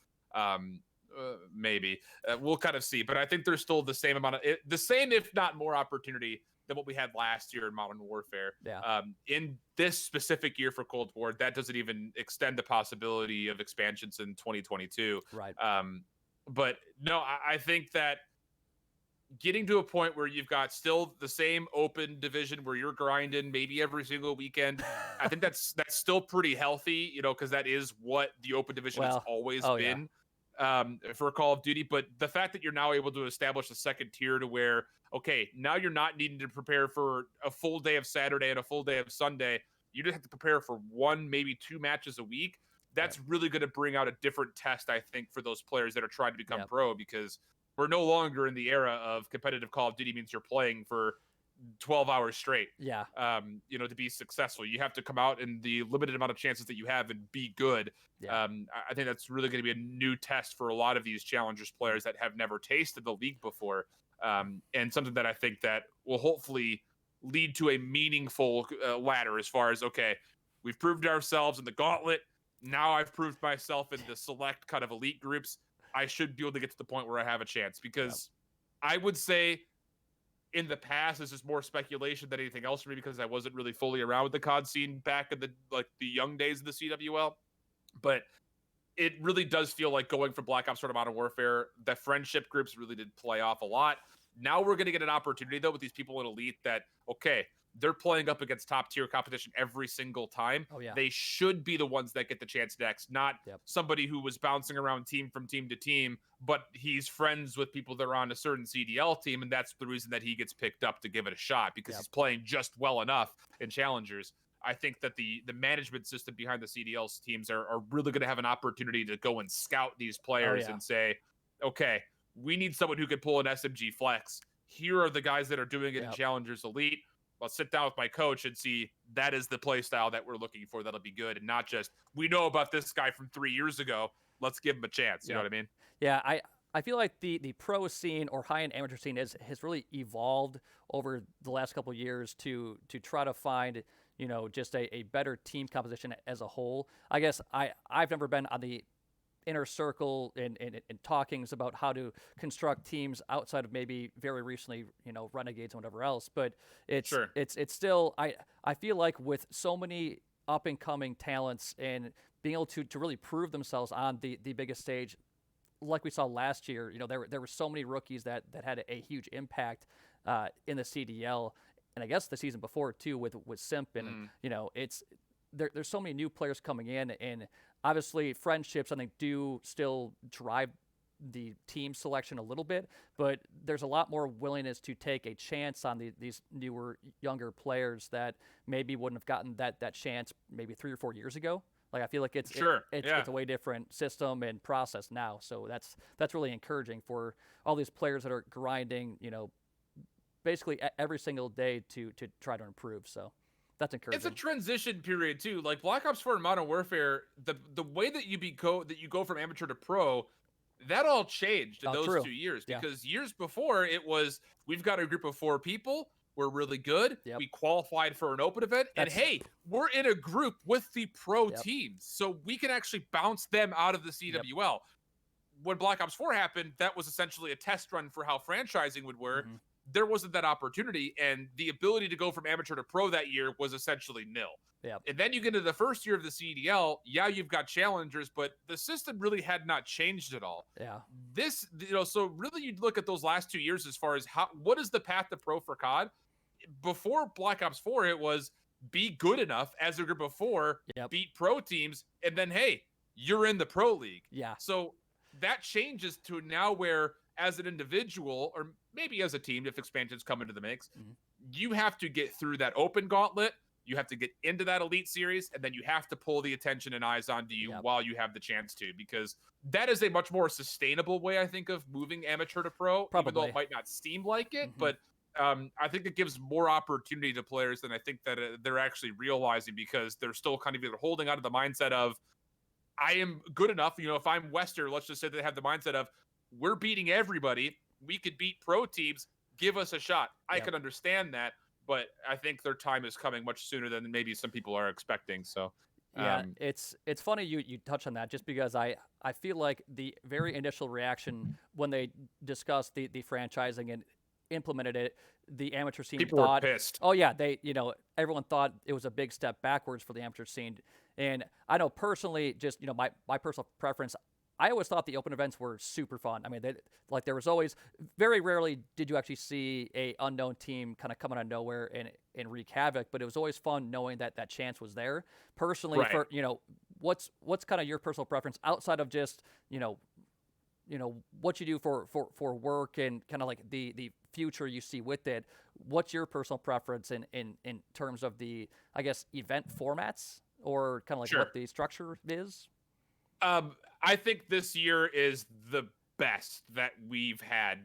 Maybe we'll kind of see, but I think there's still the same amount of the same, if not more, opportunity than what we had last year in Modern Warfare. Yeah. In this specific year for Cold War, that doesn't even extend the possibility of expansions in 2022. Right. But no, I think that getting to a point where you've got still the same open division where you're grinding maybe every single weekend, I think that's still pretty healthy, because that is what the open division has always been. For Call of Duty, but the fact that you're now able to establish a second tier to where, okay, now you're not needing to prepare for a full day of Saturday and a full day of Sunday. You just have to prepare for one, maybe two matches a week. That's really going to bring out a different test, I think, for those players that are trying to become pro, because we're no longer in the era of competitive Call of Duty means you're playing for 12 hours straight. Yeah. To be successful, you have to come out in the limited amount of chances that you have and be good. Yeah. I think that's really going to be a new test for a lot of these challengers players that have never tasted the league before. And something that I think that will hopefully lead to a meaningful ladder as far as, okay, we've proved ourselves in the gauntlet. Now I've proved myself in the select kind of elite groups. I should be able to get to the point where I have a chance, because I would say in the past, this is more speculation than anything else for me, because I wasn't really fully around with the COD scene back in the young days of the CWL. But it really does feel like going from Black Ops sort of Modern Warfare, the friendship groups really did play off a lot. Now we're going to get an opportunity, though, with these people in Elite that, okay, they're playing up against top-tier competition every single time. Oh, yeah. They should be the ones that get the chance next, not somebody who was bouncing around team from team to team, but he's friends with people that are on a certain CDL team, and that's the reason that he gets picked up to give it a shot, because he's playing just well enough in challengers. I think that the management system behind the CDL teams are really going to have an opportunity to go and scout these players and say, okay, we need someone who can pull an SMG flex. Here are the guys that are doing it in Challengers Elite. I'll sit down with my coach and see that is the play style that we're looking for. That'll be good. And not just, we know about this guy from 3 years ago. Let's give him a chance. You know what I mean? Yeah, I feel like the pro scene or high-end amateur scene has really evolved over the last couple of years to try to find, just a better team composition as a whole. I guess I've never been on the inner circle in talkings about how to construct teams outside of maybe very recently, Renegades and whatever else. But it's still, I feel like with so many up and coming talents and being able to really prove themselves on the biggest stage, like we saw last year, there were so many rookies that had a huge impact in the CDL, and I guess the season before too with Simp and it's there's so many new players coming in, and obviously friendships I think do still drive the team selection a little bit, but there's a lot more willingness to take a chance on these newer, younger players that maybe wouldn't have gotten that chance maybe 3 or 4 years ago. Like I feel like it's a way different system and process now, so that's really encouraging for all these players that are grinding, basically every single day to try to improve. So that's encouraging. It's a transition period too. Like Black Ops 4 and Modern Warfare, the way that you go from amateur to pro, that all changed in those 2 years, because years before it was, we've got a group of 4 people. We're really good. We qualified for an open event. And hey, we're in a group with the pro teams, so we can actually bounce them out of the CWL. when Black Ops 4 happened, that was essentially a test run for how franchising would work. Mhm. There wasn't that opportunity, and the ability to go from amateur to pro that year was essentially nil. Yep. And then you get into the first year of the CDL, yeah, you've got challengers, but the system really had not changed at all. Yeah. This, so really you look at those last 2 years as far as what is the path to pro for COD? Before Black Ops 4, it was be good enough as a group of 4, Yep. beat pro teams, and then, hey, you're in the pro league. Yeah. So that changes to now where, as an individual, or maybe as a team, if expansions come into the mix, you have to get through that open gauntlet. You have to get into that elite series, and then you have to pull the attention and eyes onto you while you have the chance to, because that is a much more sustainable way, I think, of moving amateur to pro, even though it might not seem like it. But I think it gives more opportunity to players than I think that they're actually realizing, because they're still kind of either holding on to the mindset of, I am good enough. If I'm Wester, let's just say they have the mindset of, we're beating everybody. We could beat pro teams. Give us a shot. I can understand that, but I think their time is coming much sooner than maybe some people are expecting. So, yeah, it's funny you touch on that, just because I feel like the very initial reaction when they discussed the franchising and implemented it, the amateur scene people thought, were pissed. oh yeah, everyone thought it was a big step backwards for the amateur scene. And I know personally, just my personal preference, I always thought the open events were super fun. I mean, there was always, very rarely did you actually see a unknown team kind of come out of nowhere and wreak havoc, but it was always fun knowing that chance was there. Personally, for what's kind of your personal preference outside of just what you do for work and kind of like the future you see with it? What's your personal preference in terms of the, I guess, event formats, or kind of like what the structure is? I think this year is the best that we've had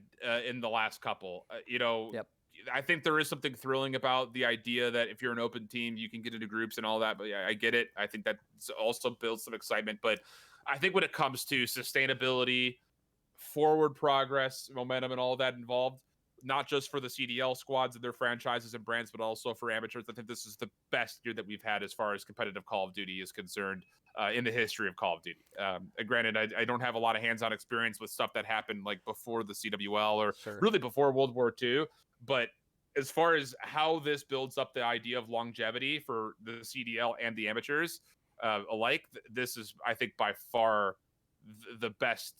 in the last couple. I think there is something thrilling about the idea that if you're an open team, you can get into groups and all that. But yeah, I get it. I think that also builds some excitement. But I think when it comes to sustainability, forward progress, momentum, and all that involved, not just for the CDL squads and their franchises and brands, but also for amateurs, I think this is the best year that we've had as far as competitive Call of Duty is concerned in the history of Call of Duty. Granted, I don't have a lot of hands-on experience with stuff that happened like before the CWL or really before World War II, but as far as how this builds up the idea of longevity for the CDL and the amateurs alike, this is, I think, by far the best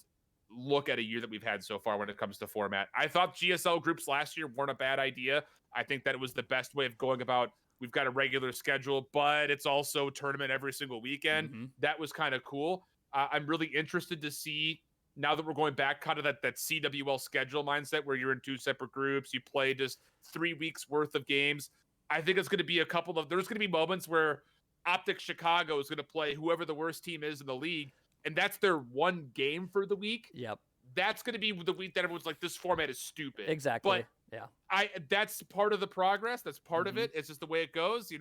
look at a year that we've had so far when it comes to format. I thought GSL groups last year weren't a bad idea. I think that it was the best way of going about, we've got a regular schedule, but it's also tournament every single weekend. That was kind of cool. I'm really interested to see, now that we're going back kind of that CWL schedule mindset where you're in 2 separate groups, you play just 3 weeks worth of games. I think it's going to be there's going to be moments where Optic Chicago is going to play whoever the worst team is in the league, and that's their one game for the week. Yep. That's going to be the week that everyone's like, this format is stupid. Exactly. But that's part of the progress. That's part of it. It's just the way it goes.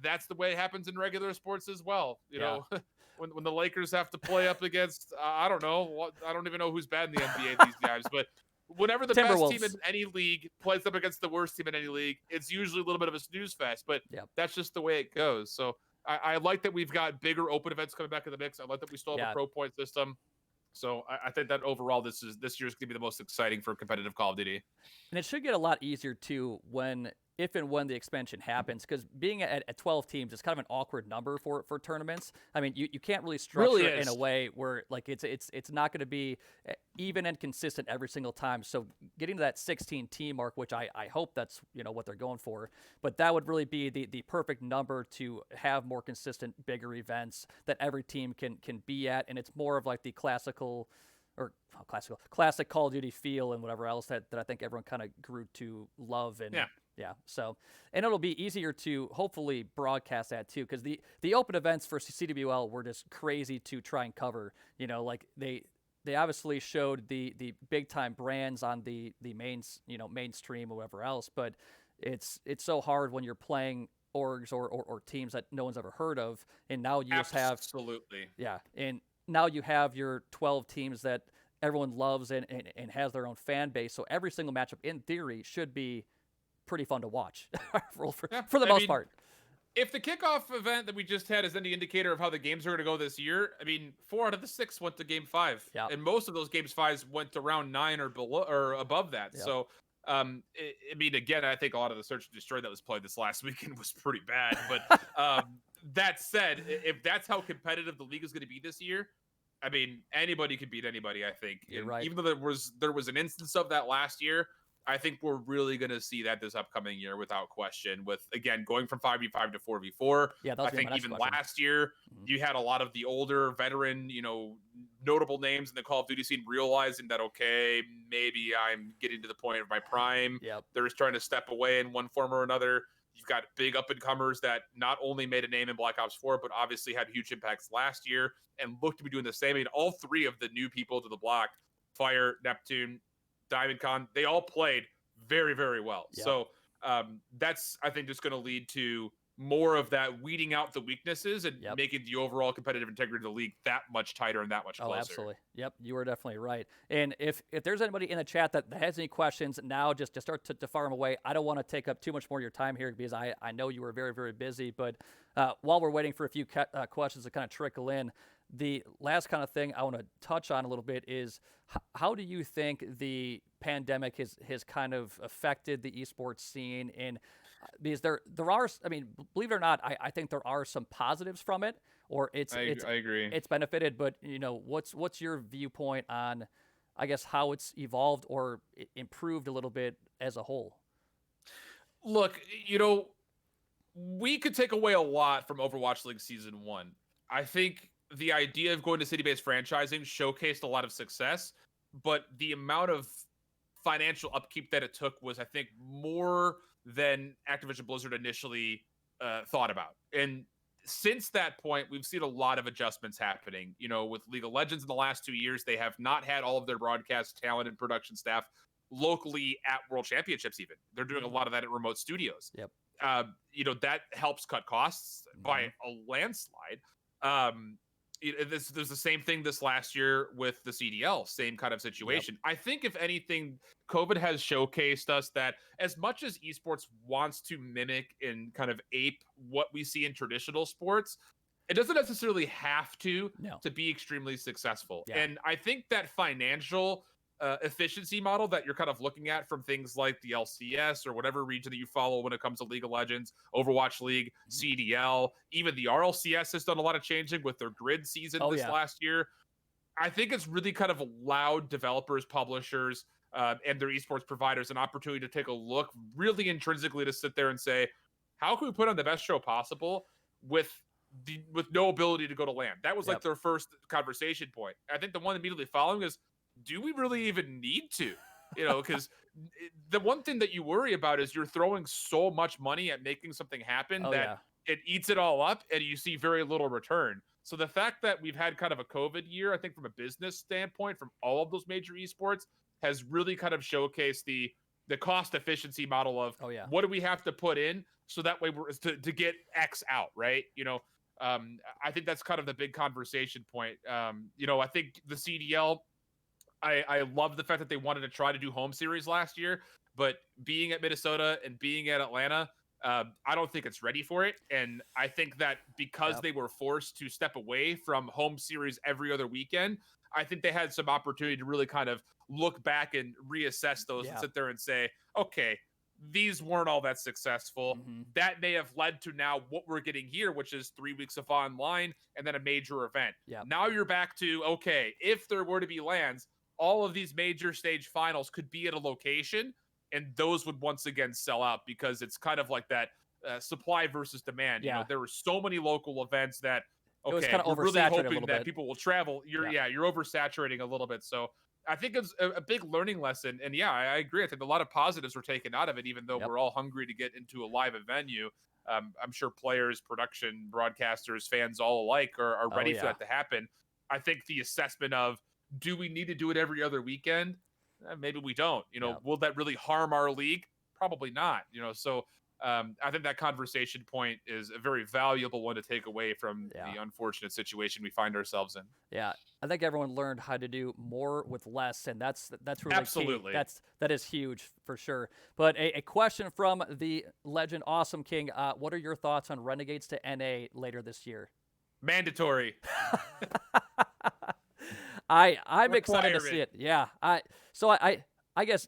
That's the way it happens in regular sports as well. When the Lakers have to play up against, I don't know, I don't even know who's bad in the NBA these days, but whenever the best team in any league plays up against the worst team in any league, it's usually a little bit of a snooze fest, but that's just the way it goes. So I like that we've got bigger open events coming back in the mix. I like that we still have a pro point system. So I think that overall this year's going to be the most exciting for competitive Call of Duty. And it should get a lot easier too if and when the expansion happens, because being at 12 teams is kind of an awkward number for tournaments. I mean, you can't really structure it in a way where like it's not going to be even and consistent every single time. So getting to that 16 team mark, which I hope that's what they're going for, but that would really be the perfect number to have more consistent, bigger events that every team can be at, and it's more of like the classic Call of Duty feel and whatever else that I think everyone kind of grew to love. And so, and it'll be easier to hopefully broadcast that too, because the open events for CWL were just crazy to try and cover. Like they obviously showed the big time brands on the mainstream or whatever else, but it's so hard when you're playing orgs or teams that no one's ever heard of, and now you just have and now you have your 12 teams that everyone loves and has their own fan base. So every single matchup, in theory, should be pretty fun to watch for the most part. If the kickoff event that we just had is any indicator of how the games are going to go this year, I mean, 4 out of the 6 went to Game 5, Yep. and most of those Games 5s went to round 9 or below or above that. Yep. So, I mean, again, I think a lot of the Search and Destroy that was played this last weekend was pretty bad. But that said, if that's how competitive the league is going to be this year, I mean, anybody could beat anybody. I think, You're and right. even though there was an instance of that last year, I think we're really going to see that this upcoming year without question. With again going from 5v5 to 4v4. Yeah, that I was gonna be think my next even question. last year Mhm. you had a lot of the older veteran, notable names in the Call of Duty scene realizing that okay, maybe I'm getting to the point of my prime. Yep. They're just trying to step away in one form or another. You've got big up and comers that not only made a name in Black Ops 4, but obviously had huge impacts last year and look to be doing the same. I mean, all 3 of the new people to the block, Fire, Neptune, Diamond Con, they all played very, very well. Yep. So that's, I think, just going to lead to more of that weeding out the weaknesses and Yep. making the overall competitive integrity of the league that much tighter and that much closer. Oh, absolutely. Yep, you are definitely right. And if there's anybody in the chat that has any questions now, just start to fire them away. I don't want to take up too much more of your time here because I know you were very, very busy. But while we're waiting for a few questions to kind of trickle in, the last kind of thing I want to touch on a little bit is how do you think the pandemic has kind of affected the esports scene? And because there are, I mean, believe it or not, I think there are some positives from it, or I agree. it's benefited. But what's your viewpoint on, I guess, how it's evolved or improved a little bit as a whole? Look, we could take away a lot from Overwatch League Season 1. I think the idea of going to city-based franchising showcased a lot of success, but the amount of financial upkeep that it took was, I think, more than Activision Blizzard initially thought about. And since that point, we've seen a lot of adjustments happening. With League of Legends in the last 2 years, they have not had all of their broadcast talent and production staff locally at World Championships even. They're doing a lot of that at remote studios. Yep. That helps cut costs by a landslide. There's the same thing this last year with the CDL, same kind of situation. Yep. I think if anything, COVID has showcased us that as much as esports wants to mimic and kind of ape what we see in traditional sports, it doesn't necessarily have to be extremely successful. Yeah. And I think that financial efficiency model that you're kind of looking at from things like the LCS or whatever region that you follow when it comes to League of Legends, Overwatch League, CDL, even the RLCS has done a lot of changing with their grid season last year. I think it's really kind of allowed developers, publishers, and their esports providers an opportunity to take a look really intrinsically to sit there and say, how can we put on the best show possible with no ability to go to LAN? That was like their first conversation point. I think the one immediately following is, do we really even need to? Because the one thing that you worry about is you're throwing so much money at making something happen it eats it all up and you see very little return. So the fact that we've had kind of a COVID year, I think from a business standpoint, from all of those major esports, has really kind of showcased the cost efficiency model of what do we have to put in so that way we're to get X out, right? I think that's kind of the big conversation point. I think the CDL, I love the fact that they wanted to try to do home series last year, but being at Minnesota and being at Atlanta, I don't think it's ready for it. And I think that because they were forced to step away from home series every other weekend, I think they had some opportunity to really kind of look back and reassess those and sit there and say, okay, these weren't all that successful. That may have led to now what we're getting here, which is 3 weeks of online and then a major event. Now you're back to, okay, if there were to be LANs, all of these major stage finals could be at a location, and those would once again sell out because it's kind of like that supply versus demand. There were so many local events that, okay, kind of we're really hoping that people will travel. You're oversaturating a little bit. So I think it's a big learning lesson. And I agree. I think a lot of positives were taken out of it, even though we're all hungry to get into a live venue. I'm sure players, production, broadcasters, fans all alike are ready for that to happen. I think the assessment of, do we need to do it every other weekend? Maybe we don't. Will that really harm our league? Probably not. So I think that conversation point is a very valuable one to take away from Yeah. the unfortunate situation we find ourselves in. Yeah, I think everyone learned how to do more with less, and that's really key. Absolutely. That is huge for sure. But a question from the legend, Awesome King: what are your thoughts on Renegades to NA later this year? Mandatory. I'm excited to Requirement. see it. Yeah, I guess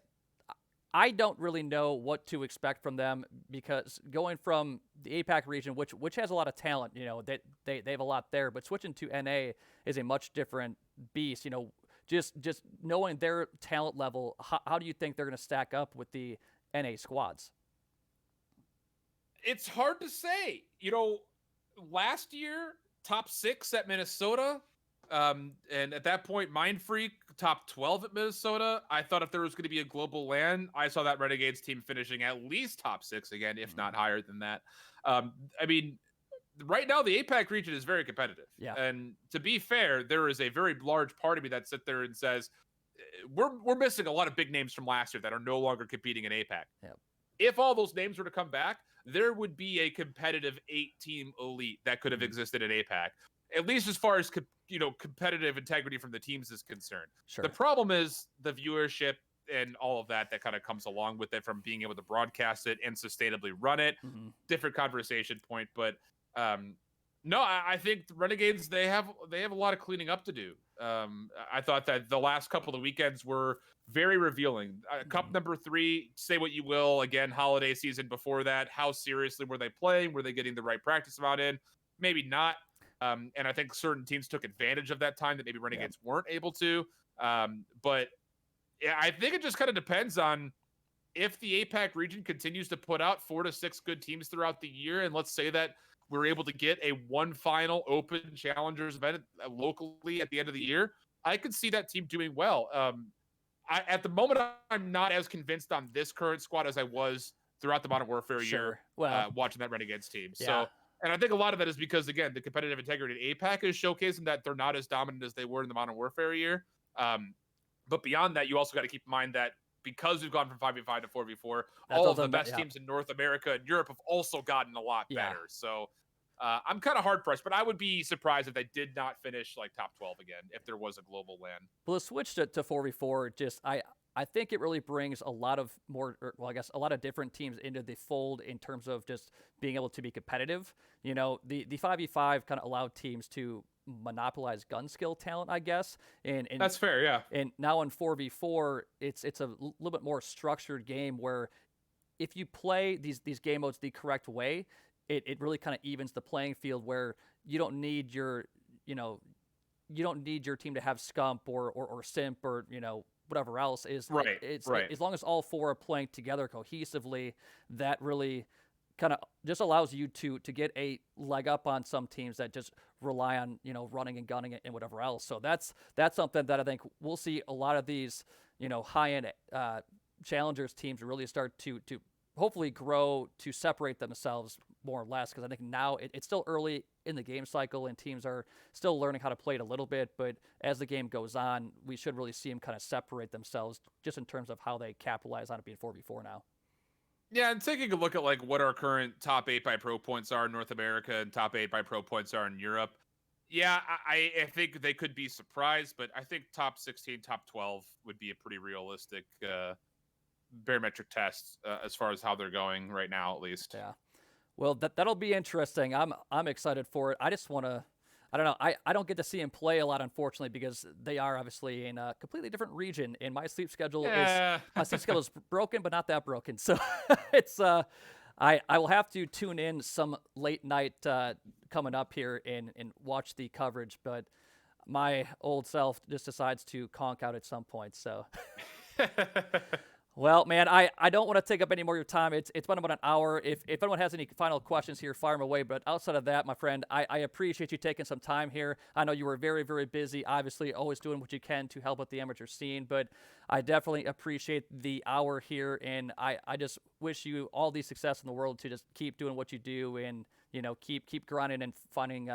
I don't really know what to expect from them because going from the APAC region, which has a lot of talent, they have a lot there, but switching to NA is a much different beast. Just knowing their talent level, how do you think they're going to stack up with the NA squads? It's hard to say. Last year, top 6 at Minnesota. And at that point, Mind Freak, top 12 at Minnesota. I thought if there was going to be a global LAN, I saw that Renegades team finishing at least top 6 again, if not higher than that. I mean, right now, the APAC region is very competitive. Yeah. And to be fair, there is a very large part of me that sits there and says, we're missing a lot of big names from last year that are no longer competing in APAC. Yeah. If all those names were to come back, there would be a competitive 8-team elite that could have existed in APAC, at least as far as competitive integrity from the teams is concerned. Sure. The problem is the viewership and all of that kind of comes along with it, from being able to broadcast it and sustainably run it. Different conversation point, but no, I think the Renegades, they have a lot of cleaning up to do. I thought that the last couple of weekends were very revealing. Cup number 3, say what you will, again, holiday season before that, how seriously were they playing? Were they getting the right practice amount in? Maybe not. And I think certain teams took advantage of that time that maybe Renegades weren't able to. But yeah, I think it just kind of depends on if the APAC region continues to put out 4 to 6 good teams throughout the year. And let's say that we're able to get a one final open challengers event locally at the end of the year, I could see that team doing well. At the moment, I'm not as convinced on this current squad as I was throughout the Modern Warfare year, watching that Renegades team. Yeah. So, and I think a lot of that is because, again, the competitive integrity in APAC is showcasing that they're not as dominant as they were in the Modern Warfare year. But beyond that, you also got to keep in mind that because we've gone from 5v5 to 4v4, all of the best teams in North America and Europe have also gotten a lot better. So I'm kind of hard pressed, but I would be surprised if they did not finish like top 12 again if there was a global LAN. Well, the switch to 4v4, I think it really brings a lot of a lot of different teams into the fold in terms of just being able to be competitive. The 5v5 kind of allowed teams to monopolize gun skill talent, I guess. And that's fair, yeah. And now in 4v4, it's a little bit more structured game where if you play these game modes the correct way, it really kind of evens the playing field, where you don't need your team to have scump or simp or whatever else is. Right. As long as all 4 are playing together cohesively, that really kind of just allows you to get a leg up on some teams that just rely on running and gunning and whatever else. So that's something that I think we'll see a lot of these high end challengers teams really start to hopefully grow to separate themselves more or less, because I think now it's still early in the game cycle and teams are still learning how to play it a little bit, but as the game goes on, we should really see them kind of separate themselves just in terms of how they capitalize on it being 4v4 now. Yeah, and taking a look at like what our current top 8 by pro points are in North America and top 8 by pro points are in Europe. Yeah, I think they could be surprised, but I think top 16, top 12 would be a pretty realistic barometric test as far as how they're going right now, at least. Yeah. Well, that'll be interesting. I'm excited for it. I just want to, I don't know. I don't get to see him play a lot, unfortunately, because they are obviously in a completely different region, and my sleep schedule is broken, but not that broken. So it's I will have to tune in some late night coming up here and watch the coverage, but my old self just decides to conk out at some point. So. Well, man, I don't want to take up any more of your time. It's been about an hour. If anyone has any final questions here, fire them away. But outside of that, my friend, I appreciate you taking some time here. I know you were very, very busy, obviously always doing what you can to help with the amateur scene. But I definitely appreciate the hour here, and I just wish you all the success in the world to just keep doing what you do and, keep grinding and finding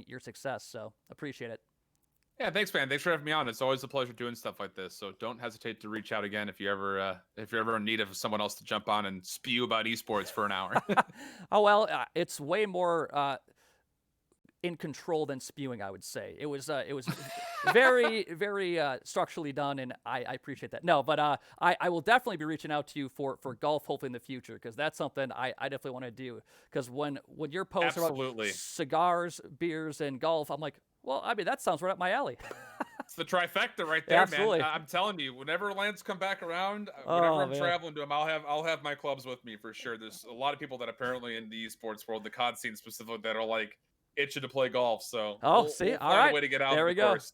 your success. So appreciate it. Yeah, thanks, man. Thanks for having me on. It's always a pleasure doing stuff like this. So don't hesitate to reach out again if you're ever in need of someone else to jump on and spew about esports for an hour. Oh well, it's way more in control than spewing, I would say. It was very very structurally done, and I appreciate that. No, but I will definitely be reaching out to you for golf, hopefully in the future, because that's something I definitely want to do. Because when you're posting about Absolutely. cigars, beers, and golf, I'm like, well, I mean that sounds right up my alley. It's the trifecta right there, Absolutely. man. I'm telling you, whenever Lance come back around, Oh, whenever I'm man. traveling to him, I'll have my clubs with me for sure. There's a lot of people that apparently in the esports world, the COD scene specifically, that are like itching to play golf. So Oh, we'll see, all find right. a way to get out There of we the go. course.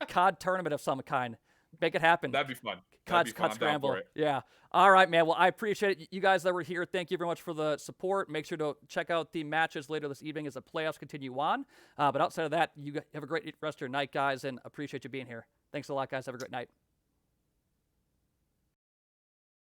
COD tournament of some kind. Make it happen. That'd be fun. COD That'd be fun. I'm down scramble. for it. Yeah. All right, man. Well, I appreciate it. You guys that were here, thank you very much for the support. Make sure to check out the matches later this evening as the playoffs continue on. But outside of that, you have a great rest of your night, guys, and appreciate you being here. Thanks a lot, guys. Have a great night.